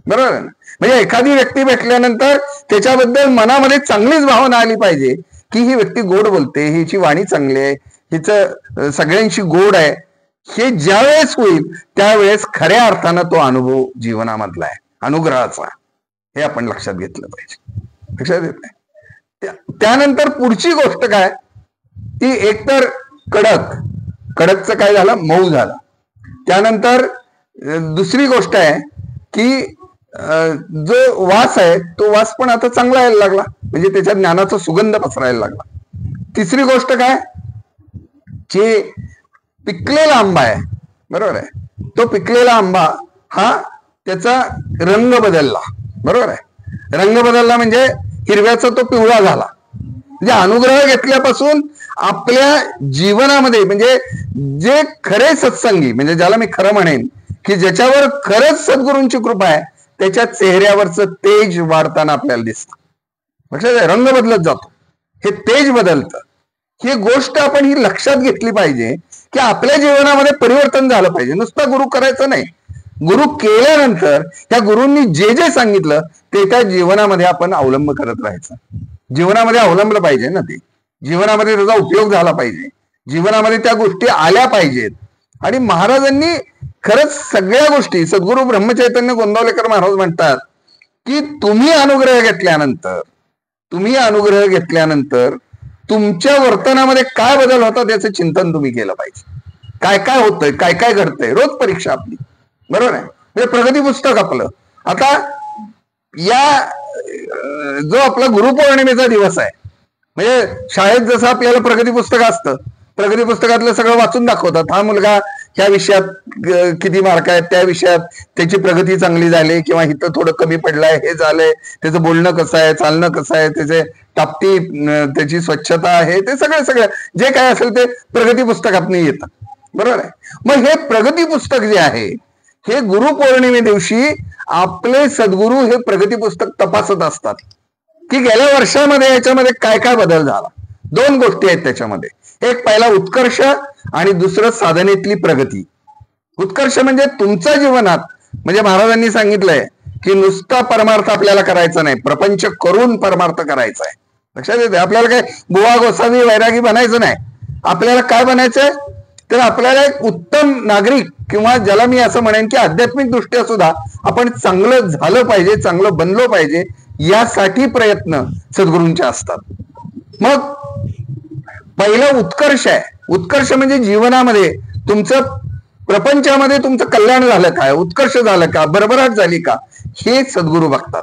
बरोबर. म्हणजे एखादी व्यक्ती भेटल्यानंतर त्याच्याबद्दल मनामध्ये चांगलीच भावना आली पाहिजे की ही व्यक्ती गोड बोलते, हिची वाणी चांगली आहे, हिचं सगळ्यांशी गोड आहे. हे ज्या वेळेस होईल त्यावेळेस खऱ्या अर्थानं तो अनुभव जीवनामधला आहे, अनुग्रहाचा. हे आपण लक्षात घेतलं पाहिजे. लक्षात येत नाही. त्यानंतर पुढची गोष्ट काय, ती एकतर कडकचं काय झालं, मऊ झालं. त्यानंतर दुसरी गोष्ट आहे की जो वास आहे तो वास पण आता चांगला यायला लागला, म्हणजे त्याच्या ज्ञानाचा सुगंध पसरायला लागला. तिसरी गोष्ट काय, जे पिकलेला आंबा आहे, बरोबर आहे, तो पिकलेला आंबा हा त्याचा रंग बदलला, बरोबर आहे. रंग बदलला म्हणजे हिरव्याचा तो पिवळा झाला. म्हणजे अनुग्रह घेतल्यापासून आपल्या जीवनामध्ये म्हणजे जे खरे सत्संगी, म्हणजे ज्याला मी खरं म्हणेन की ज्याच्यावर खरंच सद्गुरूंची कृपा आहे, त्याच्या चेहऱ्यावरचं तेज वाढताना आपल्याला दिसतं. लक्षात आहे, रंग बदलत जातो, हे तेज बदलतं. ही गोष्ट आपण ही लक्षात घेतली पाहिजे की आपल्या जीवनामध्ये परिवर्तन झालं पाहिजे. नुसतं गुरु करायचं नाही, गुरु केल्यानंतर त्या गुरूंनी जे जे सांगितलं ते त्या जीवनामध्ये आपण अवलंब करत राहायचं. जीवनामध्ये अवलंबलं पाहिजे ना, ते जीवनामध्ये त्याचा उपयोग झाला पाहिजे, जीवनामध्ये त्या गोष्टी आल्या पाहिजेत. आणि महाराजांनी खरंच सगळ्या गोष्टी, सद्गुरू ब्रह्मचैतन्य गोंदावलेकर महाराज म्हणतात की तुम्ही अनुग्रह घेतल्यानंतर तुमच्या वर्तनामध्ये काय बदल होतात याचं चिंतन तुम्ही केलं पाहिजे. काय काय होतंय, काय काय घडतंय, रोज परीक्षा आपली, बरोबर आहे. म्हणजे प्रगती पुस्तक आपलं. आता या जो आपला गुरुपौर्णिमेचा दिवस आहे, म्हणजे शाळेत जसं आपल्याला प्रगती पुस्तक असतं, प्रगती पुस्तकातलं सगळं वाचून दाखवतात. हा मुलगा ह्या विषयात किती मार्क आहेत, त्या विषयात त्याची प्रगती चांगली झाली किंवा इथं थोडं कमी पडलंय, हे झालंय, त्याचं बोलणं कसं आहे, चालणं कसं आहे, त्याचे टापटी, त्याची स्वच्छता आहे, ते सगळं जे काय असेल ते प्रगती पुस्तकातून येतं, बरोबर आहे. मग हे प्रगती पुस्तक जे आहे, हे गुरुपौर्णिमे दिवशी आपले सद्गुरू हे प्रगती पुस्तक तपासत असतात की गेल्या वर्षामध्ये याच्यामध्ये काय काय बदल झाला. 2 गोष्टी आहेत त्याच्यामध्ये, एक पहिला उत्कर्ष आणि दुसरं साधनेतली प्रगती. उत्कर्ष म्हणजे तुमच्या जीवनात, म्हणजे महाराजांनी सांगितलंय की नुसता परमार्थ आपल्याला करायचा नाही, प्रपंच करून परमार्थ करायचा आहे. लक्षात येते, आपल्याला काय बुवा गोसावी वैरागी बनायचं नाही. आपल्याला काय बनायचंय तर आपल्याला एक उत्तम नागरिक, किंवा ज्याला मी असं म्हणेन की आध्यात्मिक दृष्ट्या सुद्धा आपण चांगलं झालं पाहिजे, चांगलं बनलो पाहिजे, यासाठी प्रयत्न सद्गुरूंचे असतात. मग पहिलं उत्कर्ष आहे. उत्कर्ष म्हणजे जीवनामध्ये तुमचं, प्रपंचामध्ये तुमचं कल्याण झालं काय, उत्कर्ष झालं का, भरभराट झाली का, हे सद्गुरू बघतात.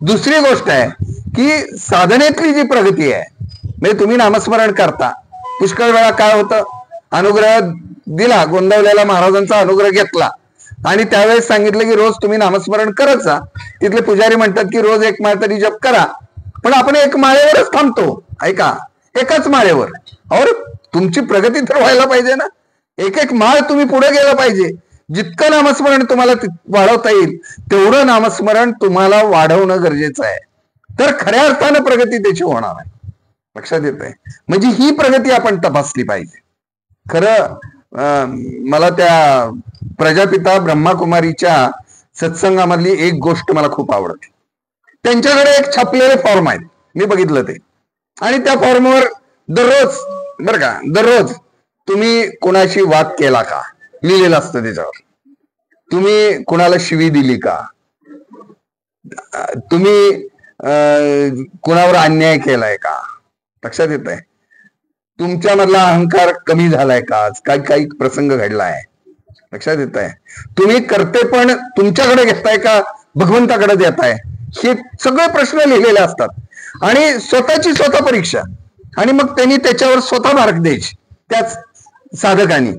दुसरी गोष्ट आहे की साधनेतली जी प्रगती आहे, म्हणजे तुम्ही नामस्मरण करता. पुष्कळ वेळा काय होतं, अनुग्रह दिला, गोंदावलेला महाराजांचा अनुग्रह घेतला आणि त्यावेळेस सांगितलं की रोज तुम्ही नामस्मरण करत जा. तिथले पुजारी म्हणतात की रोज 1 माळ तरी जप करा, पण आपण 1 माळेवरच थांबतो. ऐका, एकाच माळेवर. और तुमची प्रगती तर व्हायला पाहिजे ना, एक माळ तुम्ही पुढे गेलं पाहिजे. जितकं नामस्मरण तुम्हाला वाढवता येईल तेवढं नामस्मरण तुम्हाला वाढवणं गरजेचं आहे, तर खऱ्या अर्थानं प्रगती त्याची होणार आहे. लक्षात येत आहे. म्हणजे ही प्रगती आपण तपासली पाहिजे. खरं मला त्या प्रजापिता ब्रह्माकुमारीच्या सत्संगामधली एक गोष्ट मला खूप आवडते. त्यांच्याकडे एक छापलेले फॉर्म आहेत, मी बघितलं ते. आणि त्या फॉर्मवर दररोज, बरं का, दररोज तुम्ही कोणाशी वाद केला का लिहिलेलं असतं त्याच्यावर. तुम्ही कोणाला शिवी दिली का, तुम्ही कोणावर अन्याय केलाय का, लक्षात येत आहे. तुमच्यामधला अहंकार कमी झालाय का, आज काही काही प्रसंग घडलाय, लक्षात येत आहे. तुम्ही करते पण तुमच्याकडे घेताय का भगवंताकडे देताय, हे सगळे प्रश्न लिहिलेले असतात. आणि स्वतःची स्वतः परीक्षा, आणि मग त्यांनी त्याच्यावर स्वतः मार्क द्यायची त्याच साधकांनी.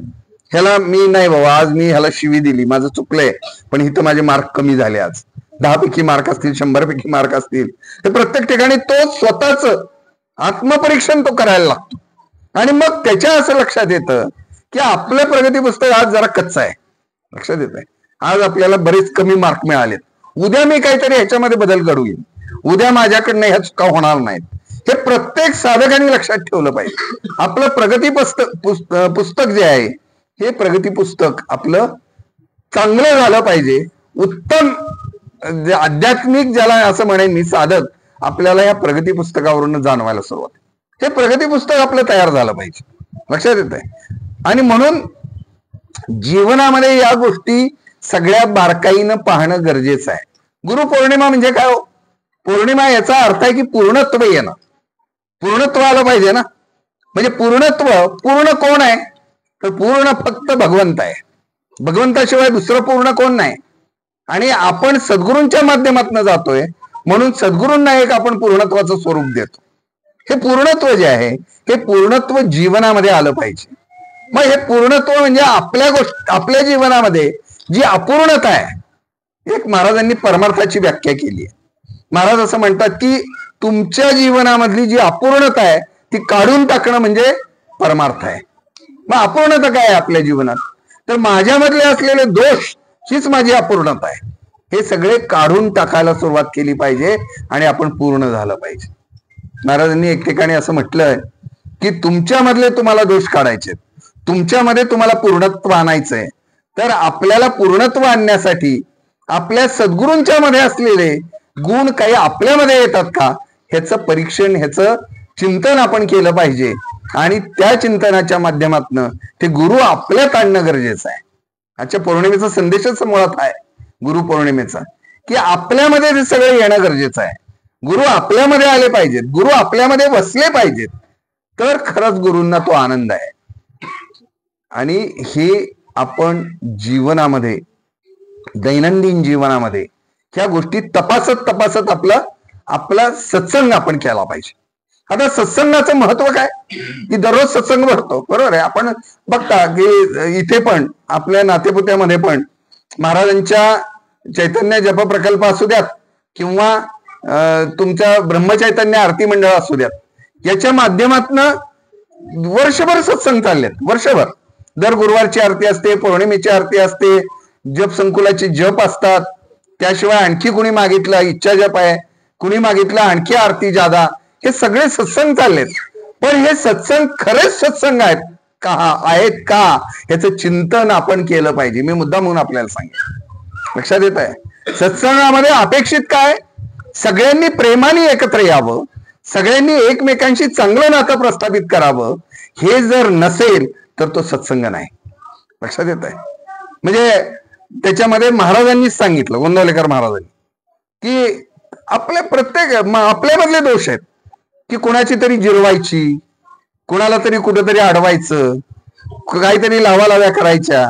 ह्याला मी नाही बाबा, आज मी ह्याला शिवी दिली, माझं चुकलंय, पण इथं माझे मार्क कमी झाले, आज 10 पैकी मार्क असतील, 100 पैकी मार्क असतील. तर प्रत्येक ठिकाणी तो स्वतःच आत्मपरीक्षण तो करायला लागतो. आणि मग त्याच्या असं लक्षात येतं की आपलं प्रगती पुस्तक आज जरा कच्चं आहे, लक्षात येत आहे. आज आपल्याला बरेच कमी मार्क मिळालेत, उद्या मी काहीतरी ह्याच्यामध्ये बदल घडवीन, उद्या माझ्याकडनं ह्या चुका होणार नाहीत. हे प्रत्येक साधकांनी लक्षात ठेवलं पाहिजे. आपलं प्रगती पुस्तक जे आहे, हे प्रगती पुस्तक आपलं चांगलं झालं पाहिजे. उत्तम आध्यात्मिक ज्याला असं म्हणेन मी साधक, आपल्याला या प्रगती पुस्तकावरून जाणवायला सुरुवात. हे प्रगती पुस्तक आपलं तयार झालं पाहिजे, लक्षात येत आहे. आणि म्हणून जीवनामध्ये या गोष्टी सगळ्या बारकाईनं पाहणं गरजेचं आहे. गुरुपौर्णिमा म्हणजे काय हो? पौर्णिमा याचा अर्थ आहे की पूर्णत्व येणं, पूर्णत्व आलं पाहिजे ना. म्हणजे पूर्णत्व, पूर्ण कोण आहे तर पूर्ण फक्त भगवंत आहे. भगवंताशिवाय दुसरं पूर्ण कोण नाही. आणि आपण सद्गुरूंच्या माध्यमातून जातोय, म्हणून सद्गुरूंना एक आपण पूर्णत्वाचं स्वरूप देतो. हे पूर्णत्व जे आहे, हे पूर्णत्व जीवनामध्ये आलं पाहिजे. मग हे पूर्णत्व म्हणजे आपल्या जीवनामध्ये जी अपूर्णता आहे, एक महाराजांनी परमार्थाची व्याख्या केली आहे. महाराज असं म्हणतात की तुमच्या जीवनामधली जी अपूर्णता आहे ती काढून टाकणं म्हणजे परमार्थ आहे. मग अपूर्णता काय आहे आपल्या जीवनात, तर माझ्यामधले असलेले दोष हीच माझी अपूर्णता आहे. हे सगळे काढून टाकायला सुरुवात केली पाहिजे आणि आपण पूर्ण झालं पाहिजे. महाराजांनी एक ठिकाणी असं म्हटलंय की तुमच्यामधले तुम्हाला दोष काढायचे, तुमच्यामध्ये तुम्हाला पूर्णत्व आणायचंय. तर आपल्याला पूर्णत्व आणण्यासाठी आपल्या सद्गुरूंच्या मध्ये असलेले गुण काही आपल्यामध्ये येतात का, ह्याचं परीक्षण, ह्याचं चिंतन आपण केलं पाहिजे. आणि त्या चिंतनाच्या माध्यमातून ते गुरु आपल्यात आणणं गरजेचं आहे. आजच्या पौर्णिमेचा संदेशच मुळात आहे गुरुपौर्णिमेचा, की आपल्यामध्ये ते सगळं येणं गरजेचं आहे. गुरु आपल्यामध्ये आले पाहिजेत, गुरु आपल्यामध्ये बसले पाहिजेत, तर खरंच गुरूंना तो आनंद आहे. आणि हे आपण जीवनामध्ये, दैनंदिन जीवनामध्ये ह्या गोष्टी तपासत आपला सत्संग आपण केला पाहिजे. आता सत्संगाचं महत्व काय की दररोज सत्संग भरतो, बरोबर आहे. आपण बघता की इथे पण आपल्या नातेपुत्यामध्ये पण महाराजांच्या चैतन्य जप प्रकल्प असू द्यात किंवा तुमच्या ब्रह्मचैतन्य आरती मंडळ असू द्यात, याच्या माध्यमातून वर्षभर सत्संग चाललेत. वर्षभर दर गुरुवारची आरती असते, पौर्णिमेची आरती असते, जप संकुलाचे जप असतात. त्याशिवाय आणखी कुणी मागितलं इच्छा जप आहे, कुणी मागितलं आणखी आरती जादा, हे सगळे सत्संग चाललेत. पण हे सत्संग खरेच सत्संग आहेत का याचं चिंतन आपण केलं पाहिजे. मी मुद्दा म्हणून आपल्याला सांगेन, लक्षात येत आहे. सत्संगामध्ये अपेक्षित काय, सगळ्यांनी प्रेमाने एकत्र यावं, सगळ्यांनी एकमेकांशी चांगलं नातं प्रस्थापित करावं. हे जर नसेल तर तो सत्संग नाही, लक्षात येत आहे. म्हणजे त्याच्यामध्ये महाराजांनीच सांगितलं, गोंदवलेकर महाराजांनी, की आपल्या आपल्यामधले दोष आहेत की कुणाची तरी जिरवायची, कुणाला तरी कुठंतरी अडवायचं, काहीतरी लावालाव्या करायच्या,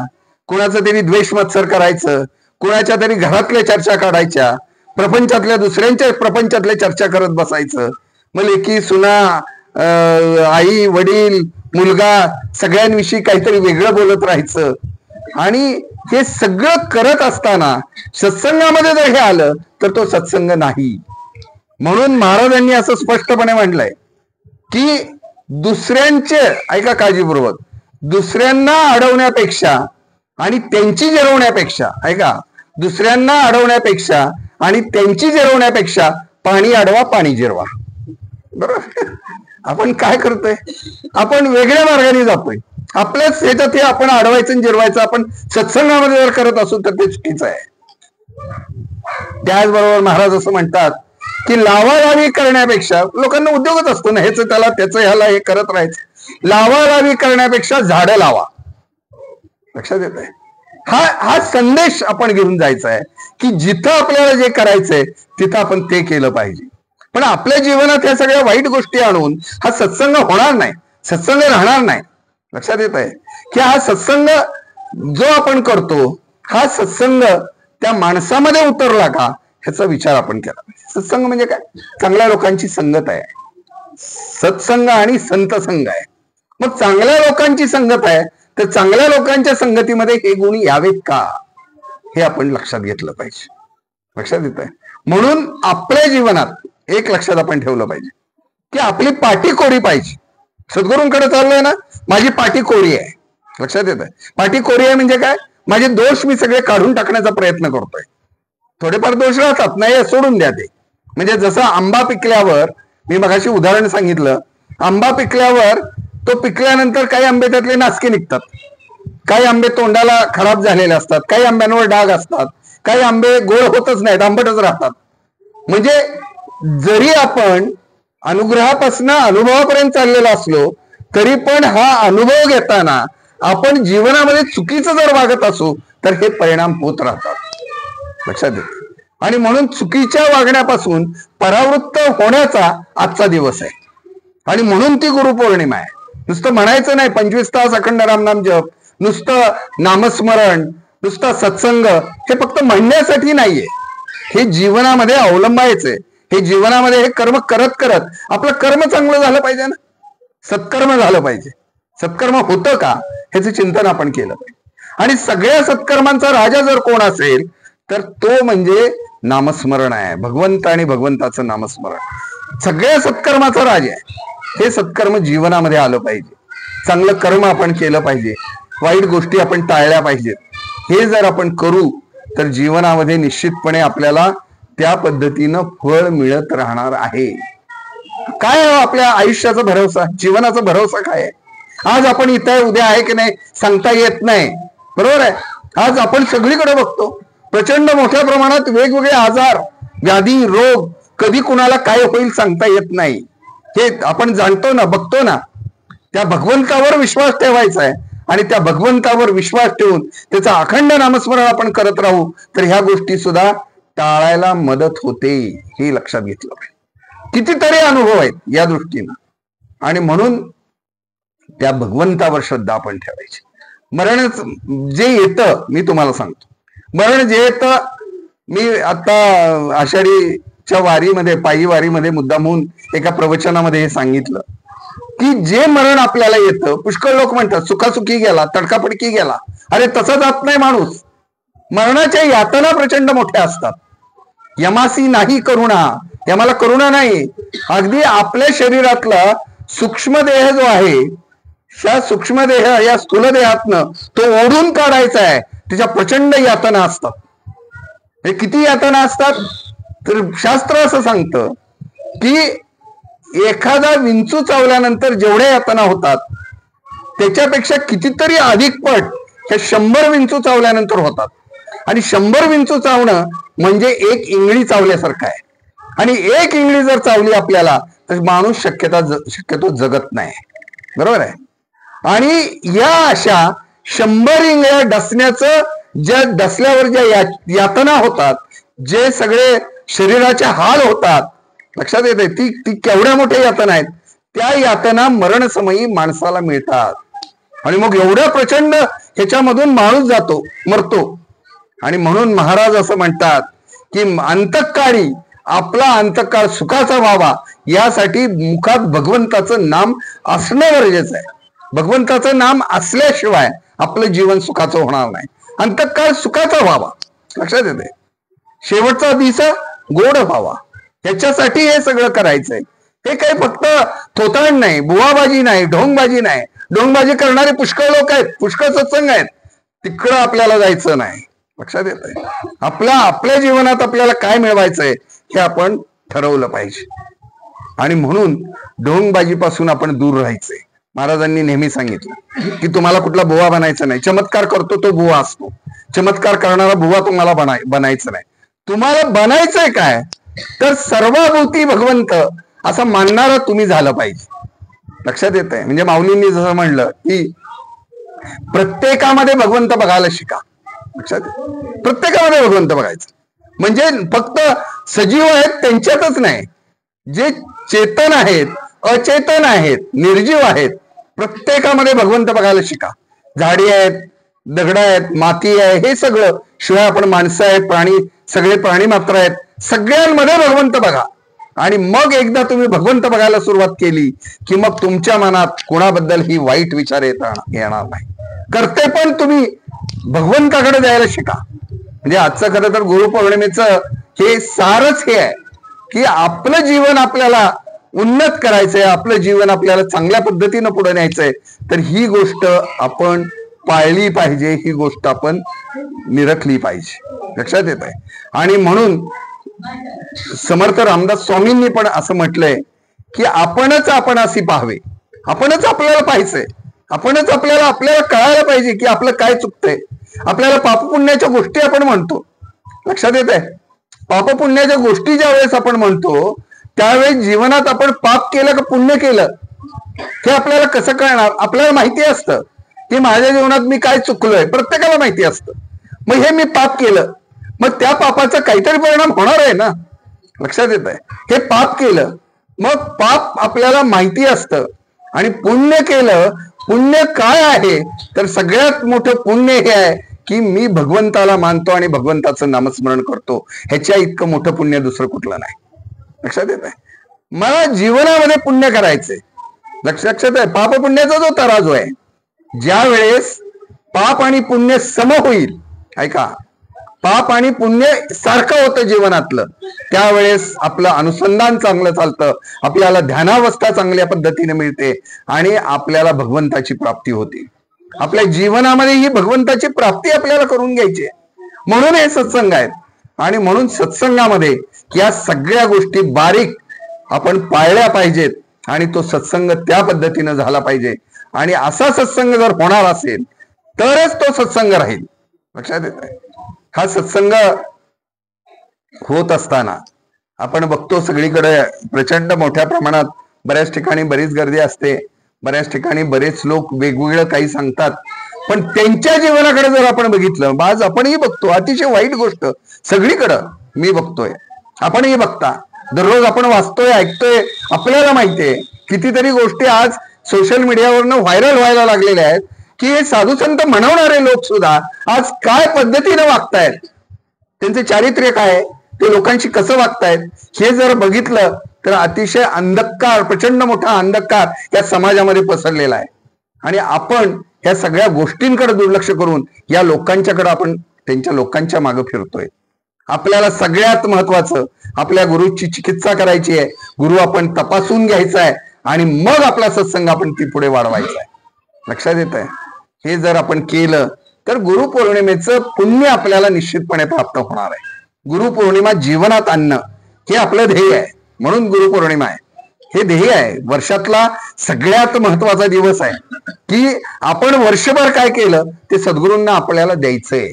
कुणाचं तरी द्वेष मत्सर करायचं, कुणाच्या तरी घरातल्या चर्चा काढायच्या, प्रपंचातल्या दुसऱ्यांच्या प्रपंचातल्या चर्चा करत बसायचं. मग लेकी सुना, आई वडील मुलगा सगळ्यांविषयी काहीतरी वेगळं बोलत राहायचं. आणि हे सगळं करत असताना सत्संगामध्ये जर हे आलं तर तो सत्संग नाही. म्हणून महाराजांनी असं स्पष्टपणे म्हटलंय की दुसऱ्यांचे, ऐका काळजीपूर्वक, दुसऱ्यांना अडवण्यापेक्षा आणि त्यांची जिरवण्यापेक्षा, ऐका, दुसऱ्यांना अडवण्यापेक्षा आणि त्यांची जिरवण्यापेक्षा पाणी अडवा, पाणी जिरवा. बरोबर. आपण काय करतोय, आपण वेगळ्या मार्गाने जातोय. आपल्याच ह्याच्यात हे आपण अडवायचं आणि जिरवायचं आपण सत्संगामध्ये जर करत असू तर ते चुकीचं आहे. त्याचबरोबर महाराज असं म्हणतात की लावालावी करण्यापेक्षा, लोकांना उद्योगच असतो ना, ह्याच त्याला त्याचं ह्याला हे करत राहायचं, लावालावी करण्यापेक्षा झाडं लावा. लक्षात येत आहे? हा संदेश आपण घेऊन जायचा आहे की जिथं आपल्याला जे करायचंय तिथं आपण ते केलं पाहिजे. पण आपल्या जीवनात ह्या सगळ्या वाईट गोष्टी आणून हा सत्संग होणार नाही, सत्संग राहणार नाही. लक्षात येत आहे की हा सत्संग जो आपण करतो हा सत्संग त्या माणसामध्ये उतरला का ह्याचा विचार आपण केला पाहिजे. सत्संग म्हणजे काय? चांगल्या लोकांची संगत आहे. सत्संग आणि संत संघ आहे. मग चांगल्या लोकांची संगत आहे तर चांगल्या लोकांच्या संगतीमध्ये हे गुण यावेत का हे आपण लक्षात घेतलं पाहिजे. लक्षात येत आहे? म्हणून आपल्या जीवनात एक लक्षात आपण ठेवलं पाहिजे की आपली पाठी कोरी पाहिजे. सद्गुरूंकडे चाललोय ना, माझी पाठी कोरी आहे. लक्षात येत आहे? पाठी कोरी आहे म्हणजे काय? माझे दोष मी सगळे काढून टाकण्याचा प्रयत्न करतोय. थोडेफार दोष राहतात, नाही सोडून द्या ते. म्हणजे जसं आंबा पिकल्यावर, मी मगाशी उदाहरण सांगितलं, आंबा पिकल्यावर तो पिकल्यानंतर काही आंबे त्यातले नासके निघतात, काही आंबे तोंडाला खराब झालेले असतात, काही आंब्यांवर डाग असतात, काही आंबे गोड होतच नाहीत, आंबटच राहतात. म्हणजे जरी आपण अनुग्रहापासून अनुभवापर्यंत चाललेलो असलो तरी पण हा अनुभव घेताना आपण जीवनामध्ये चुकीचं जर वागत असू तर हे परिणाम होत राहतात. लक्षात येते? आणि म्हणून चुकीच्या वागण्यापासून परावृत्त होण्याचा आजचा दिवस आहे. आणि म्हणून ती गुरुपौर्णिमा आहे. नुसतं म्हणायचं नाही 25 तास अखंड रामनाम जप, नुसतं नामस्मरण, नुसतं सत्संग हे फक्त म्हणण्यासाठी नाहीये. हे जीवनामध्ये अवलंबायचे. हे जीवनामध्ये हे कर्म करत करत आपलं कर्म चांगलं झालं पाहिजे ना, सत्कर्म झालं पाहिजे. सत्कर्म होतं का ह्याचं चिंतन आपण केलं पाहिजे. आणि सगळ्या सत्कर्मांचा राजा जर कोण असेल तर तो म्हणजे नामस्मरण आहे. भगवंत आणि भगवंताचं नामस्मरण सगळ्या सत्कर्माचा राजा आहे. हे सत्कर्म जीवनामध्ये आलं पाहिजे. चांगलं कर्म आपण केलं पाहिजे, वाईट गोष्टी आपण टाळल्या पाहिजेत. हे जर आपण करू तर जीवनामध्ये निश्चितपणे आपल्याला त्या पद्धतीनं फळ मिळत राहणार आहे. काय आहे आपल्या आयुष्याचा भरोसा, जीवनाचा भरोसा काय आहे? आज आपण इथं आहे, उद्या आहे की नाही सांगता येत नाही. बरोबर आहे? आज आपण सगळीकडे बघतो प्रचंड मोठ्या प्रमाणात वेगवेगळे आजार, व्याधी, रोग, कधी कुणाला काय होईल सांगता येत नाही. हे आपण जाणतो ना, बघतो ना. त्या भगवंतावर विश्वास ठेवायचा आहे आणि त्या भगवंतावर विश्वास ठेवून त्याचं अखंड नामस्मरण आपण करत राहू तर ह्या गोष्टी सुद्धा टाळायला मदत होते. हे लक्षात घेतलं पाहिजे. कितीतरी अनुभव आहेत या दृष्टीनं. आणि म्हणून त्या भगवंतावर श्रद्धा आपण ठेवायची. मरण जे येतं मी तुम्हाला सांगतो, मरण जे येतं, मी आता आषाढीच्या वारीमध्ये, पायी वारीमध्ये मुद्दामहून एका प्रवचनामध्ये हे सांगितलं की जे मरण आपल्याला येतं, पुष्कळ लोक म्हणतात सुखासुखी गेला, तडकाफडकी गेला. अरे तसा जात नाही माणूस. मरणाच्या यातना प्रचंड मोठ्या असतात. यमासी नाही करुणा, यमाला करुणा नाही. अगदी आपल्या शरीरातला सूक्ष्म देह जो आहे, त्या सूक्ष्म देह या स्थूल देहातनं तो ओढून काढायचा आहे. त्याच्या प्रचंड यातना असतात. हे किती यातना असतात तर शास्त्र असं सांगतं की एखादा विंचू चावल्यानंतर जेवढ्या यातना होतात त्याच्यापेक्षा कितीतरी अधिक पट हे 100 विंचू चावल्यानंतर होतात. आणि 100 विंचू चावणं म्हणजे एक इंगळी चावल्यासारखं आहे. आणि एक इंगळी जर चावली आपल्याला तर माणूस शक्यतो जगत नाही. बरोबर आहे? आणि या अशा 100 इंगळ्या डसण्याचं, ज्या डसल्यावर ज्या यातना होतात, जे सगळे शरीराचे हाल होतात, लक्षात येते ती केवढ्या मोठ्या यातना आहेत. त्या यातना मरणसमयी माणसाला मिळतात. आणि मग एवढ्या प्रचंड ह्याच्यामधून माणूस जातो, मरतो. आणि म्हणून महाराज असं म्हणतात की अंतकाळी आपला अंतकाळ सुखाचा व्हावा यासाठी मुखात भगवंताचं नाम असणं गरजेचं आहे. भगवंताचं नाम असल्याशिवाय आपलं जीवन सुखाचं होणार नाही. अंतकाळ सुखाचा व्हावा. लक्षात येते? शेवटचा दिवसा गोड व्हावा, याच्यासाठी हे सगळं करायचंय. हे काही फक्त थोतांड नाही, बुवाबाजी नाही, ढोंगबाजी नाही. ढोंगबाजी करणारे पुष्कळ लोक आहेत, पुष्कळ सत्संग आहेत. तिकडं आपल्याला जायचं नाही. लक्षात येतंय? आपल्या जीवनात आपल्याला काय मिळवायचंय हे आपण ठरवलं पाहिजे. आणि म्हणून ढोंगबाजीपासून आपण दूर राहायचंय. महाराजांनी नेहमी सांगितलं की तुम्हाला कुठला बुवा बनायचा नाही. चमत्कार करतो तो बुवा असतो, चमत्कार करणारा बुवा तुम्हाला बनायचं नाही. तुम्हाला बनायचंय काय तर सर्वभूती भगवंत असं मानणारा तुम्ही झालं पाहिजे. लक्षात येत आहे. म्हणजे माऊलींनी जसं म्हणलं की प्रत्येकामध्ये भगवंत बघायला शिका. लक्षात प्रत्येकामध्ये भगवंत बघायचं म्हणजे फक्त सजीव आहेत त्यांच्यातच नाही, जे चेतन आहेत, अचेतन आहेत, निर्जीव आहेत, प्रत्येकामध्ये भगवंत बघायला शिका. झाडी आहेत, दगड आहेत, माती आहे, हे सगळं, शिवाय आपण माणसं आहेत, प्राणी, सगळे प्राणी मात्र आहेत, सगळ्यांमध्ये भगवंत बघा. आणि मग एकदा तुम्ही भगवंत बघायला सुरुवात केली की मग तुमच्या मनात कोणाबद्दल ही वाईट विचार येणार नाही. करते पण तुम्ही भगवंताकडे जायला शिका. म्हणजे आजचं खरं तर गुरुपौर्णिमेचं हे सारच हे आहे की आपलं जीवन आपल्याला उन्नत करायचंय, आपलं जीवन आपल्याला चांगल्या पद्धतीनं पुढे न्यायचंय, तर ही गोष्ट आपण पाळली पाहिजे, ही गोष्ट आपण निरखली पाहिजे. लक्षात येत आहे. आणि म्हणून समर्थ रामदास स्वामींनी पण असं म्हटलंय की आपणच आपणासी पाहावे. आपणच आपल्याला पाहायचंय, आपणच आपल्याला कळायला पाहिजे की आपलं काय चुकतंय. आपल्याला पापपुण्याच्या गोष्टी आपण म्हणतो. लक्षात येत आहे. पापपुण्याच्या गोष्टी ज्या वेळेस आपण म्हणतो त्यावेळेस जीवनात आपण पाप केलं का पुण्य केलं हे आपल्याला कसं कळणार. आपल्याला माहिती असतं की माझ्या जीवनात मी काय चुकलोय, प्रत्येकाला माहिती असतं. मग हे मी पाप केलं, मग त्या पापाचा काहीतरी परिणाम होणार आहे ना. लक्षात येत आहे. हे पाप केलं, मग पाप आपल्याला माहिती असतं. आणि पुण्य केलं, पुण्य काय आहे तर सगळ्यात मोठं पुण्य हे आहे की मी भगवंताला मानतो आणि भगवंताचं नामस्मरण करतो. ह्याच्या इतकं मोठं पुण्य दुसरं कुठलं नाही. लक्षात येत आहे. मला जीवनामध्ये पुण्य करायचंय. लक्षात आहे. पाप पुण्याचा जो तराजू आहे, ज्या वेळेस पाप आणि पुण्य सम होईल, ऐका, पाप आणि पुण्य सारखं होतं जीवनातलं, त्यावेळेस आपलं अनुसंधान चांगलं चालतं, आपल्याला ध्यानावस्था चांगल्या पद्धतीने मिळते आणि आपल्याला भगवंताची प्राप्ती होते. आपल्या जीवनामध्ये ही भगवंताची प्राप्ती आपल्याला करून घ्यायची आहे. म्हणून हे सत्संग आहेत. आणि म्हणून सत्संगामध्ये या सगळ्या गोष्टी बारीक आपण पाळल्या पाहिजेत आणि तो सत्संग त्या पद्धतीनं झाला पाहिजे. आणि असा सत्संग जर होणार असेल तरच तो सत्संग राहील. लक्षात येत आहे. हा सत्संग होत असताना आपण बघतो सगळीकडे प्रचंड मोठ्या प्रमाणात बऱ्याच ठिकाणी बरीच गर्दी असते, बऱ्याच ठिकाणी बरेच लोक वेगवेगळं काही सांगतात, पण त्यांच्या जीवनाकडे जर आपण बघितलं, आज आपणही बघतो, अतिशय वाईट गोष्ट सगळीकडं मी बघतोय, आपणही बघता, दररोज आपण वाचतोय, ऐकतोय, आपल्याला माहितीये कितीतरी गोष्टी आज सोशल मीडियावरनं व्हायरल व्हायला लागलेल्या आहेत की हे साधू संत म्हणवणारे लोक सुद्धा आज काय पद्धतीने वागतायत, त्यांचे चारित्र्य काय, ते लोकांशी कसं वागतायत, हे जर बघितलं तर अतिशय अंधकार, प्रचंड मोठा अंधकार या समाजामध्ये पसरलेला आहे. आणि आपण या सगळ्या गोष्टींकडे दुर्लक्ष करून या लोकांच्याकडे आपण त्यांच्या लोकांच्या मागे फिरतोय. आपल्याला सगळ्यात महत्वाचं आपल्या गुरुची चिकित्सा करायची आहे, गुरु आपण तपासून घ्यायचा आहे आणि मग आपला सत्संग आपण ती पुढे वाढवायचा आहे. लक्षात येत आहे. हे जर आपण केलं तर गुरुपौर्णिमेचं पुण्य आपल्याला निश्चितपणे प्राप्त होणार आहे. गुरुपौर्णिमा जीवनात आणणं हे आपलं ध्येय आहे. म्हणून गुरुपौर्णिमा आहे, हे ध्येय आहे. वर्षातला सगळ्यात महत्वाचा दिवस आहे की आपण वर्षभर काय केलं ते सद्गुरूंना आपल्याला द्यायचंय.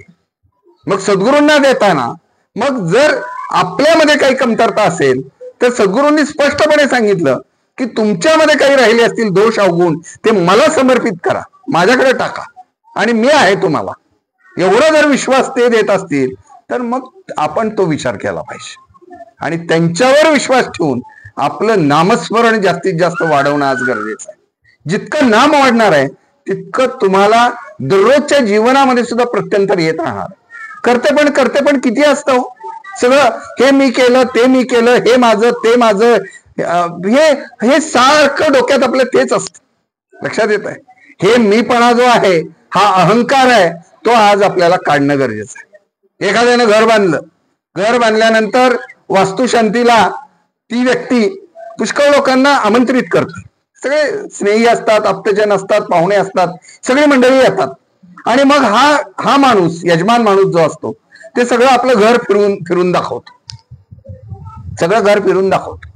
मग सद्गुरूंना देताना मग जर आपल्यामध्ये काही कमतरता असेल तर सद्गुरूंनी स्पष्टपणे सांगितलं की तुमच्यामध्ये काही राहिले असतील दोष अवगुण ते मला समर्पित करा, माझ्याकडे टाका आणि मी आहे तुम्हाला. एवढा जर विश्वास ते देत असतील तर मग आपण तो विचार केला पाहिजे आणि त्यांच्यावर विश्वास ठेवून आपलं नामस्मरण जास्तीत जास्त वाढवणं आज गरजेचं आहे. जितकं नाम वाढणार आहे तितकं तुम्हाला दररोजच्या जीवनामध्ये सुद्धा प्रत्यंतर येत राहणार. करते पण किती असतं सगळं, हे मी केलं, ते मी केलं, हे माझं, ते माझं, हे सारखं डोक्यात आपलं तेच असतं. लक्षात येत आहे. हे मीपणा जो आहे, हा अहंकार आहे, तो आज आपल्याला काढणं गरजेचं आहे. एखाद्यानं घर बांधलं, घर बांधल्यानंतर वास्तुशांतीला ती व्यक्ती पुष्कळ लोकांना आमंत्रित करते. सगळे स्नेही असतात, आप्तजन असतात, पाहुणे असतात, सगळी मंडळी येतात आणि मग हा माणूस, यजमान माणूस जो असतो ते सगळं आपलं घर फिरून दाखवतो. सगळं घर फिरून दाखवतो.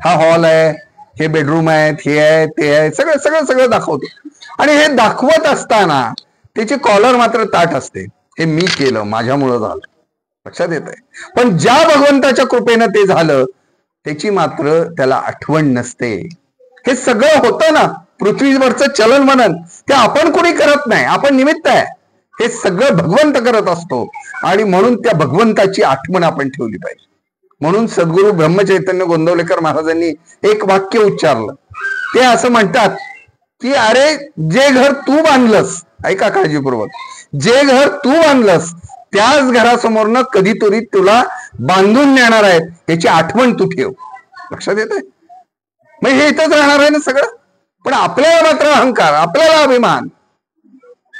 हा हॉल आहे, हे बेडरूम आहेत, हे आहे, ते आहे, सगळं सगळं सगळं दाखवतो. आणि हे दाखवत असताना त्याची कॉलर मात्र ताठ असते, हे मी केलं, माझ्यामुळं झालं. लक्षात येत आहे. पण ज्या भगवंताच्या कृपेनं ते झालं त्याची मात्र त्याला आठवण नसते. हे सगळं होतं ना, पृथ्वीवरचं चलन मनन ते आपण कोणी करत नाही, आपण निमित्त आहे. हे सगळं भगवंत करत असतो आणि म्हणून त्या भगवंताची आठवण आपण ठेवली पाहिजे. म्हणून सद्गुरू ब्रह्मचैतन्य गोंदवलेकर महाराजांनी एक वाक्य उच्चारलं. ते असं म्हणतात की अरे जे घर तू बांधलंस, ऐका काळजीपूर्वक, जे घर तू बांधलंस त्याच घरासमोरनं कधीतरी तुला बांधून नेणार आहेत याची आठवण तू ठेव. लक्षात येत आहे. मग हे इथंच राहणार आहे ना सगळं. पण आपल्याला मात्र अहंकार, आपल्याला अभिमान,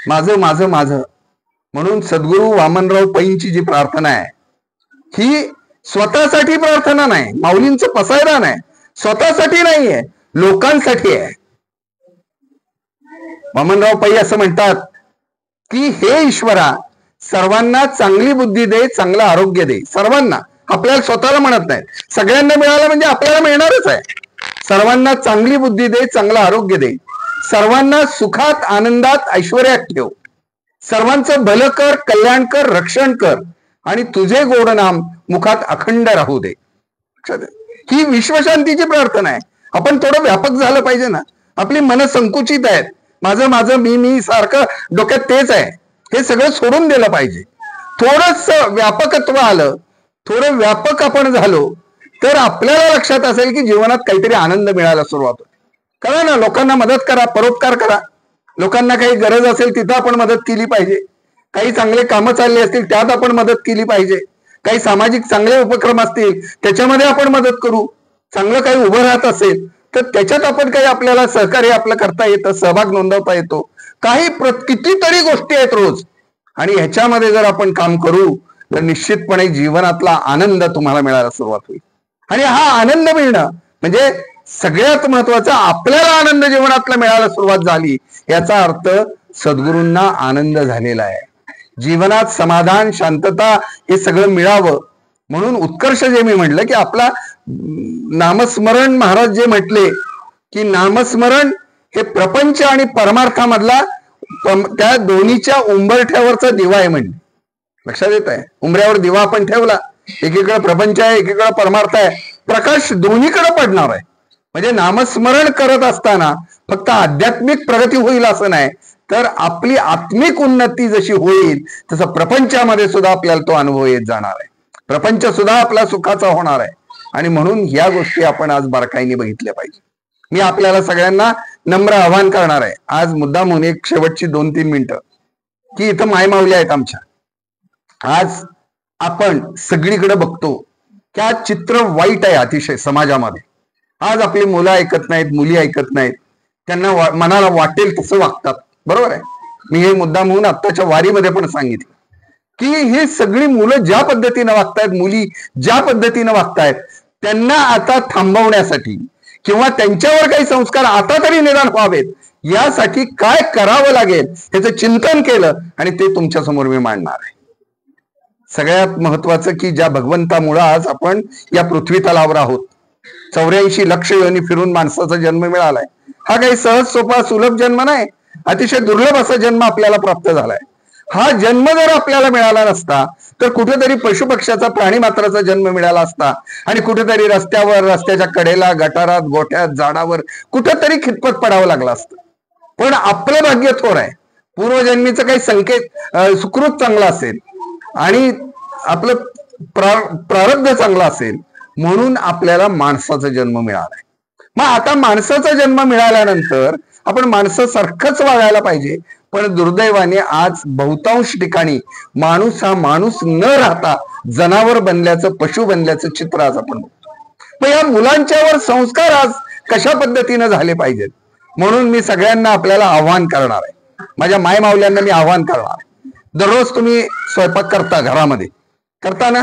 माझं माझं माझं. म्हणून सद्गुरू वामनराव पैंची जी प्रार्थना आहे ही स्वतःसाठी प्रार्थना नाही, माऊलींचं पसायदान आहे, स्वतःसाठी नाहीये, लोकांसाठी आहे. वामनराव पै असं म्हणतात की हे ईश्वरा, सर्वांना चांगली बुद्धी दे, चांगलं आरोग्य दे. सर्वांना, आपल्याला स्वतःला म्हणत नाही. सगळ्यांना मिळालं म्हणजे आपल्याला मिळणारच आहे. सर्वांना चांगली बुद्धी दे, चांगलं आरोग्य दे. सर्वांना सुखात, आनंदात, ऐश्वर्यात ठेव. सर्वांचं भलं कर, कल्याण कर, रक्षण कर आणि तुझे गोड नाम मुखात अखंड राहू दे. ही विश्वशांतीची प्रार्थना आहे. आपण थोडं व्यापक झालं पाहिजे ना. आपली मन संकुचित आहेत, माझं माझं मी मी सारखं डोक्यात तेच आहे. हे सगळं सोडून दिलं पाहिजे. थोडंस व्यापकत्व आलं, थोडं व्यापक आपण झालो तर आपल्याला लक्षात असेल की जीवनात काहीतरी आनंद मिळायला सुरुवात होते. करा ना, लोकांना मदत करा, परोपकार करा. लोकांना काही गरज असेल तिथं आपण मदत केली पाहिजे. काही चांगले कामं चालले असतील त्यात आपण मदत केली पाहिजे. काही सामाजिक चांगले उपक्रम असतील त्याच्यामध्ये आपण मदत करू. चांगलं काही उभं राहत असेल तर त्याच्यात आपण काही आपल्याला सहकार्य आपलं करता येतं, सहभाग नोंदवता येतो. काही कितीतरी गोष्टी आहेत रोज, आणि ह्याच्यामध्ये जर आपण काम करू तर निश्चितपणे जीवनातला आनंद तुम्हाला मिळायला सुरुवात होईल. आणि हा आनंद मिळणं म्हणजे सगळ्यात महत्वाचा, आपल्याला आनंद जीवनातला मिळायला सुरुवात झाली याचा अर्थ सद्गुरूंना आनंद झालेला आहे. जीवनात समाधान, शांतता हे सगळं मिळावं म्हणून उत्कर्ष जे मी म्हटलं की आपला नामस्मरण, महाराज जे म्हटले की नामस्मरण हे प्रपंच आणि परमार्थामधला त्या दोन्हीच्या उंबरठ्यावरचा दिवा आहे म्हणजे. लक्षात येत आहे. उंबऱ्यावर दिवा आपण ठेवला, एकीकडे प्रपंच आहे, एकीकडे परमार्थ आहे, प्रकाश दोन्हीकडे पडणार आहे. म्हणजे नामस्मरण करत असताना फक्त आध्यात्मिक प्रगती होईल असं नाही, तर आपली आत्मिक उन्नती जशी होईल तसं प्रपंचामध्ये सुद्धा आपल्याला तो अनुभव येत जाणार आहे. प्रपंच सुद्धा आपला सुखाचा होणार आहे. आणि म्हणून ह्या गोष्टी आपण आज बारकाईने बघितल्या पाहिजे. मी आपल्याला सगळ्यांना नम्र आवाहन करणार आहे आज मुद्दाम म्हणून एक शेवटची 2-3 मिनिटं की इथं मायमावल्या आहेत आमच्या. आज आपण सगळीकडे बघतो की आज चित्र वाईट आहे अतिशय समाजामध्ये. आज आपली मुलं ऐकत नाहीत, मुली ऐकत नाहीत, त्यांना मनाला वाटेल तसं वागतात. बरोबर आहे. मी हे मुद्दा म्हणून आत्ताच्या वारीमध्ये पण सांगितलं की हे सगळी मुलं ज्या पद्धतीनं वागतायत, मुली ज्या पद्धतीनं वागतायत, त्यांना आता थांबवण्यासाठी किंवा त्यांच्यावर काही संस्कार आता तरी निदान व्हावेत यासाठी काय करावं लागेल याचं चिंतन केलं आणि ते तुमच्या समोर मी मांडणार आहे. सगळ्यात महत्वाचं की ज्या भगवंतामुळे आज आपण या पृथ्वी तलावर आहोत. 84 लक्ष योनी फिरून माणसाचा जन्म मिळालाय. हा काही सहज सोपा सुलभ जन्म नाही, अतिशय दुर्लभ असा जन्म आपल्याला प्राप्त झालाय. हा जन्म जर आपल्याला मिळाला नसता तर कुठेतरी पशुपक्ष्याचा, प्राणी मात्राचा जन्म मिळाला असता आणि कुठेतरी रस्त्यावर, रस्त्याच्या कडेला, गटारात, गोठ्यात, झाडावर कुठेतरी खितपत पडावं लागलं असतं. पण आपलं भाग्य थोर आहे. पूर्वजन्मीचं काही संकेत सुकृत चांगला असेल आणि आपलं प्रारब्ध चांगला असेल म्हणून आपल्याला माणसाचा जन्म मिळालाय. मग आता माणसाचा जन्म मिळाल्यानंतर आपण माणसासारखंच वागायला पाहिजे. पण दुर्दैवाने आज बहुतांश ठिकाणी माणूस हा माणूस न राहता जनावर बनल्याचं, पशु बनल्याचं चित्र आज आपण बघतो. मग या मुलांच्यावर संस्कार आज कशा पद्धतीनं झाले पाहिजेत म्हणून मी सगळ्यांना आपल्याला आव्हान करणार आहे. माझ्या मायमावल्यांना मी आव्हान करणार आहे. दररोज तुम्ही स्वयंपाक करता, घरामध्ये करता ना,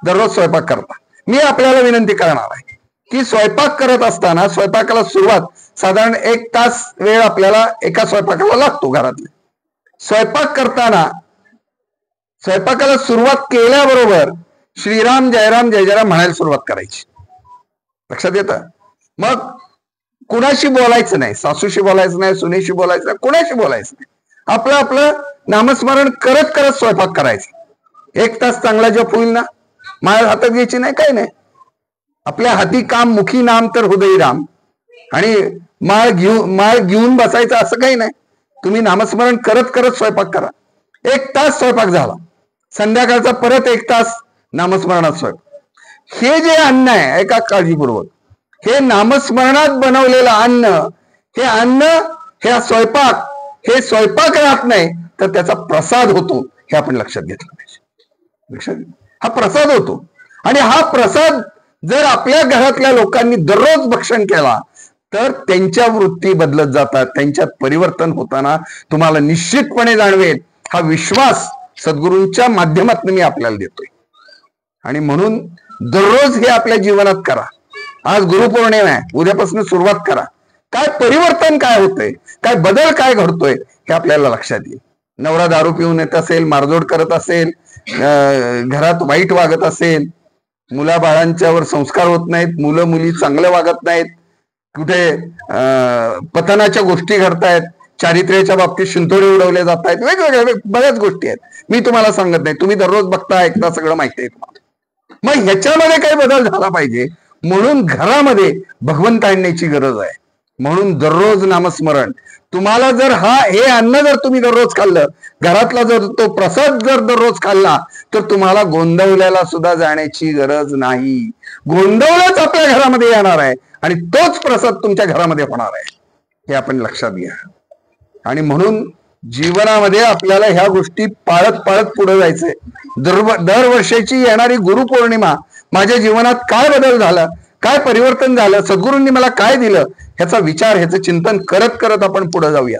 दररोज स्वयंपाक करता. मी आपल्याला विनंती करणार आहे की स्वयंपाक करत असताना स्वयंपाकाला सुरुवात साधारण 1 तास वेळ आपल्याला एका स्वयंपाकाला लागतो घरातले. स्वयंपाक करताना स्वयंपाकाला सुरुवात केल्याबरोबर श्रीराम जयराम जय जयराम म्हणायला सुरुवात करायची. लक्षात येतं. मग कुणाशी बोलायचं नाही, सासूशी बोलायचं नाही, सुनेशी बोलायचं नाही, कुणाशी बोलायचं नाही. आपलं आपलं नामस्मरण करत करत स्वयंपाक करायचा. 1 तास चांगला जप होईल ना. माळ हातात घ्यायची नाही, काही नाही. आपल्या हाती काम मुखी नाम तर हृदयी राम. आणि माळ घेऊन बसायचं असं काही नाही. तुम्ही नामस्मरण करत करत स्वयंपाक करा. 1 तास स्वयंपाक झाला, संध्याकाळचा परत 1 तास नामस्मरणात स्वयंपाक. हे जे अन्न आहे, ऐका काळजीपूर्वक, हे नामस्मरणात बनवलेलं अन्न, हे अन्न, हे स्वयंपाक राहत नाही तर त्याचा प्रसाद होतो. हे आपण लक्षात घेतलं पाहिजे. हा प्रसाद होतो. आणि हा प्रसाद जर आपल्या घरातल्या लोकांनी दररोज भक्षण केला तर त्यांच्या वृत्ती बदलत जातात, त्यांच्यात परिवर्तन होताना तुम्हाला निश्चितपणे जाणवेल. हा विश्वास सद्गुरूंच्या माध्यमातून मी आपल्याला देतोय. आणि म्हणून दररोज हे आपल्या जीवनात करा. आज गुरुपौर्णिमा आहे, उद्यापासून सुरुवात करा. काय परिवर्तन काय होतंय, काय बदल काय घडतोय हे आपल्याला लक्षात येईल. नवरा दारू पिऊन येत असेल, मारझोड करत असेल, घरात वाईट वागत असेल, मुलाबाळांच्यावर संस्कार होत नाहीत, मुलं मुली चांगलं वागत नाहीत, कुठे पतनाच्या गोष्टी घडतायत, चारित्र्याच्या बाबतीत शिंतोडे उडवले जात आहेत, वेगवेगळ्या बऱ्याच गोष्टी आहेत. मी तुम्हाला सांगत नाही, तुम्ही दररोज बघता, ऐकता, सगळं माहिती आहे तुम्हाला. मग ह्याच्यामध्ये काही बदल झाला पाहिजे म्हणून घरामध्ये भगवंत आणण्याची गरज आहे. म्हणून दररोज नामस्मरण. तुम्हाला जर हे अन्न जर तुम्ही दररोज खाल्लं, घरातला जर तो प्रसाद जर दररोज खाल्ला, तर तुम्हाला गोंदवल्याला सुद्धा जाण्याची गरज नाही. गोंदवलाच आपल्या घरामध्ये येणार आहे आणि तोच प्रसाद तुमच्या घरामध्ये होणार आहे. हे आपण लक्षात घ्या. आणि म्हणून जीवनामध्ये आपल्याला ह्या गोष्टी पाळत पाळत पुढे जायचंय. दरवर्षाची येणारी गुरुपौर्णिमा, माझ्या जीवनात काय बदल झाला, काय परिवर्तन झालं, सद्गुरूंनी मला काय दिलं, ह्याचा विचार, ह्याचं चिंतन करत करत आपण पुढे जाऊया.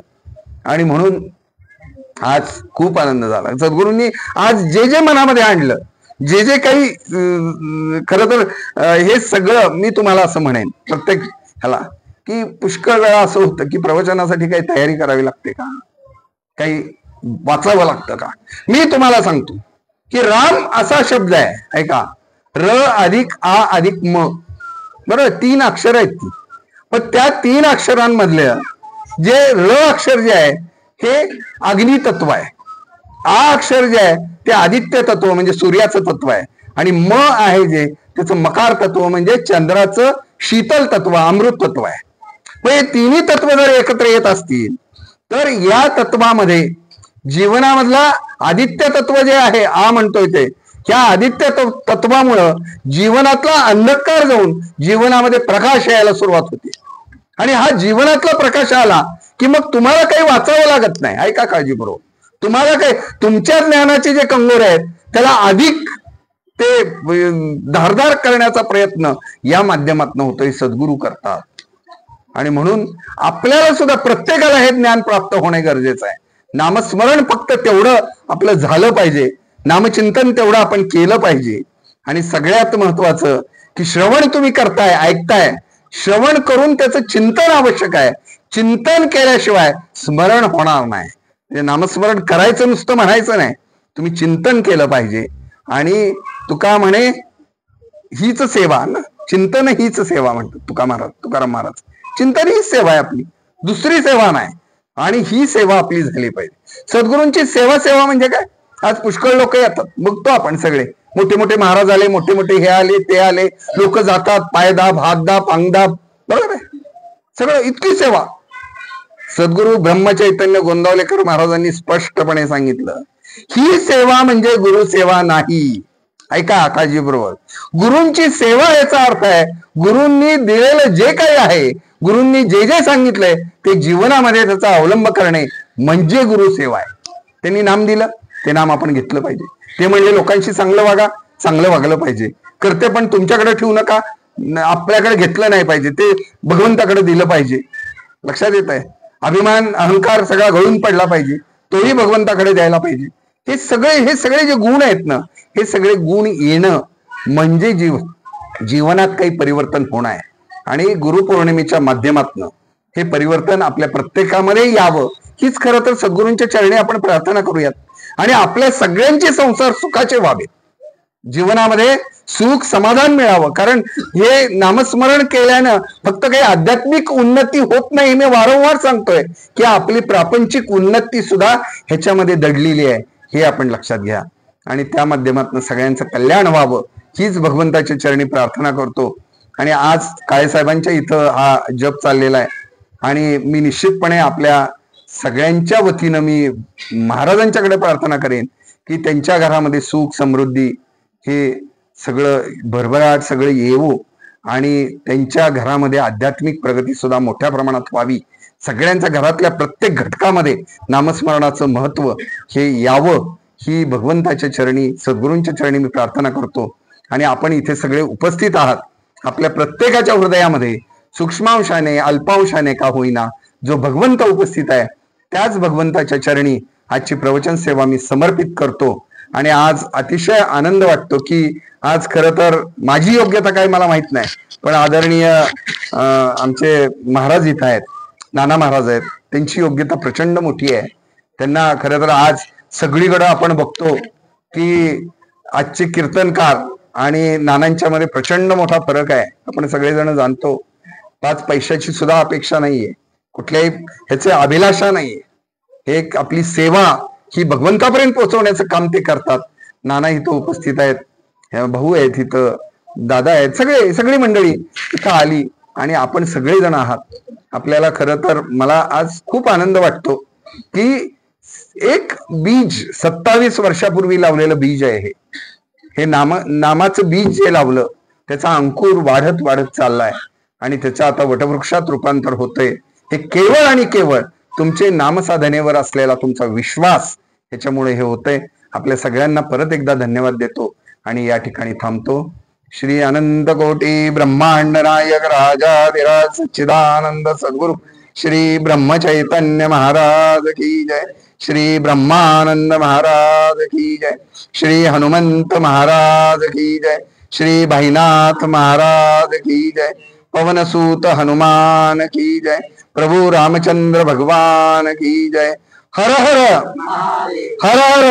आणि म्हणून आज खूप आनंद झाला. सद्गुरूंनी आज जे जे मनामध्ये आणलं, जे जे काही, खरं तर हे सगळं मी तुम्हाला असं म्हणेन प्रत्येक ह्याला, की पुष्कळ वेळा असं होतं की प्रवचनासाठी काही तयारी करावी लागते का, काही वाचावं लागतं का. मी तुम्हाला सांगतो की राम असा शब्द आहे, ऐका, र अधिक आ अधिक म, बरोबर, 3 अक्षर आहेत ती. पण त्या 3 अक्षरांमधलं जे र अक्षर जे आहे हे अग्नी तत्व आहे, आ अक्षर जे आहे ते आदित्य तत्व म्हणजे सूर्याचं तत्व आहे, आणि म आहे जे त्याचं मकार तत्व म्हणजे चंद्राचं शीतल तत्व, अमृत तत्व आहे. पण हे तिन्ही तत्व जर एकत्र येत असतील तर या तत्वामध्ये जीवनामधला आदित्य तत्व जे आहे, आ म्हणतोय ते, ह्या आदित्य तत्वामुळं जीवनातला अंधकार जाऊन जीवनामध्ये प्रकाश यायला सुरुवात होते. आणि हा जीवनातला प्रकाश आला की मग तुम्हाला काही वाचावं लागत नाही. ऐका काळजीपूर्वक, तुम्हाला काही, तुमच्या ज्ञानाचे जे कंगोर आहेत त्याला अधिक ते धारदार करण्याचा प्रयत्न या माध्यमातून होतोय, सद्गुरू करतात. आणि म्हणून आपल्याला सुद्धा प्रत्येकाला हे ज्ञान प्राप्त होणे गरजेचं आहे. नामस्मरण फक्त तेवढं आपलं झालं पाहिजे, नामचिंतन तेवढं आपण केलं पाहिजे. आणि सगळ्यात महत्वाचं की श्रवण तुम्ही करताय, ऐकताय, श्रवण करून त्याचं चिंतन आवश्यक आहे. चिंतन केल्याशिवाय स्मरण होणार नाही. म्हणजे नामस्मरण करायचं नुसतं म्हणायचं नाही, तुम्ही चिंतन केलं पाहिजे. आणि तुका म्हणे हीच सेवा ना, चिंतन हीच सेवा म्हणतात तुकाराम महाराज. चिंतन हीच सेवा आहे आपली, दुसरी सेवा नाही. आणि ही सेवा आपली झाली पाहिजे. सद्गुरूंची सेवा म्हणजे काय, आज पुष्कळ लोक येतात, बघतो आपण सगळे, मोठे मोठे महाराज आले, मोठे मोठे हे आले ते आले, लोक जातात, पायदाब, हातदाब, पांगदाब, बरोबर आहे, सगळं इतकी सेवा. सद्गुरू ब्रह्मचैतन्य गोंदावलेकर महाराजांनी स्पष्टपणे सांगितलं, ही सेवा म्हणजे गुरुसेवा नाही. ऐका काळजीपूर्वक, गुरूंची सेवा याचा अर्थ आहे गुरूंनी दिलेलं जे काही आहे, गुरूंनी जे जे सांगितलंय ते जीवनामध्ये त्याचा अवलंब करणे म्हणजे गुरुसेवा आहे. त्यांनी नाम दिलं, ते नाम आपण घेतलं पाहिजे. ते म्हणजे लोकांशी चांगलं वागा, चांगलं वागलं पाहिजे. करते पण तुमच्याकडे ठेवू नका, आपल्याकडे घेतलं नाही पाहिजे, ते भगवंताकडे दिलं पाहिजे. लक्षात येत आहे, अभिमान अहंकार सगळा गळून पडला पाहिजे, तोही भगवंताकडे द्यायला पाहिजे. हे सगळे जे गुण आहेत ना, हे सगळे गुण येणं म्हणजे जीवनात काही परिवर्तन होणं आहे. आणि गुरुपौर्णिमेच्या माध्यमातून हे परिवर्तन आपल्या प्रत्येकामध्ये यावं, हीच खरं तर सद्गुरूंच्या चरणी आपण प्रार्थना करूयात. आणि आपल्या सगळ्यांचे संसार सुखाचे व्हावेत. जीवनामध्ये सुख समाधान मिळावं. कारण हे नामस्मरण केल्यानं फक्त काही आध्यात्मिक उन्नती होत नाही, मी वारंवार सांगतोय की आपली प्रापंचिक उन्नती सुद्धा ह्याच्यामध्ये दडलेली आहे, हे आपण लक्षात घ्या. आणि त्या माध्यमातून सगळ्यांचं कल्याण व्हावं हीच भगवंताच्या चरणी प्रार्थना करतो. आणि आज काळेसाहेबांच्या इथं हा जप चाललेला आहे आणि मी निश्चितपणे आपल्या सगळ्यांच्या वतीनं मी महाराजांच्याकडे प्रार्थना करेन की त्यांच्या घरामध्ये सुख समृद्धी हे सगळं भरभराट सगळं येवो आणि त्यांच्या घरामध्ये आध्यात्मिक प्रगती सुद्धा मोठ्या प्रमाणात व्हावी. सगळ्यांच्या घरातल्या प्रत्येक घटकामध्ये नामस्मरणाचं महत्व हे यावं ही भगवंताच्या चरणी सद्गुरूंच्या चरणी मी प्रार्थना करतो. आणि आपण इथे सगळे उपस्थित आहात, आपल्या प्रत्येकाच्या हृदयामध्ये सूक्ष्मांशाने अल्पांशाने का होईना जो भगवंत उपस्थित आहे त्याच भगवंताच्या चरणी आजची प्रवचन सेवा मी समर्पित करतो. आणि आज अतिशय आनंद वाटतो की आज खरं तर माझी योग्यता काय मला माहित नाही, पण आदरणीय आमचे महाराज इथं आहेत, नाना महाराज आहेत, त्यांची योग्यता प्रचंड मोठी आहे. त्यांना खरं तर आज सगळीकडं आपण बघतो की आजचे कीर्तनकार आणि नानांच्या मध्ये प्रचंड मोठा फरक आहे, आपण सगळेजण जाणतो. 5 पैशाची सुद्धा अपेक्षा नाहीये, कुठल्याही ह्याचे अभिलाषा नाहीये, एक आपली सेवा ही भगवंतापर्यंत पोहोचवण्याचं काम ते करतात. नाना इथं उपस्थित आहेत, भाऊ आहेत इथं, दादा आहेत, सगळी मंडळी इथं आली आणि आपण सगळेजण आहात. आपल्याला खरं तर मला आज खूप आनंद वाटतो की एक बीज 27 वर्षापूर्वी लावलेलं बीज आहे हे नामाचं बीज जे लावलं त्याचा अंकुर वाढत वाढत चाललाय आणि त्याचं आता वटवृक्षात रूपांतर होतंय. हे केवळ आणि केवळ तुमचे नामसाधनेवर असलेला तुमचा विश्वास ह्याच्यामुळे हे होतंय. आपल्या सगळ्यांना परत एकदा धन्यवाद देतो आणि या ठिकाणी थांबतो. श्री अनंत कोटी ब्रह्मांड नायक राजाधिराज सच्चिदानंद सद्गुरु श्री ब्रह्म चैतन्य महाराज की जय. श्री ब्रह्मानंद महाराज की जय. श्री हनुमंत महाराज की जय. श्री भाईनाथ महाराज की जय. पवनसूत हनुमान की जय. प्रभु रामचंद्र भगवान की जय. हर हर हर हर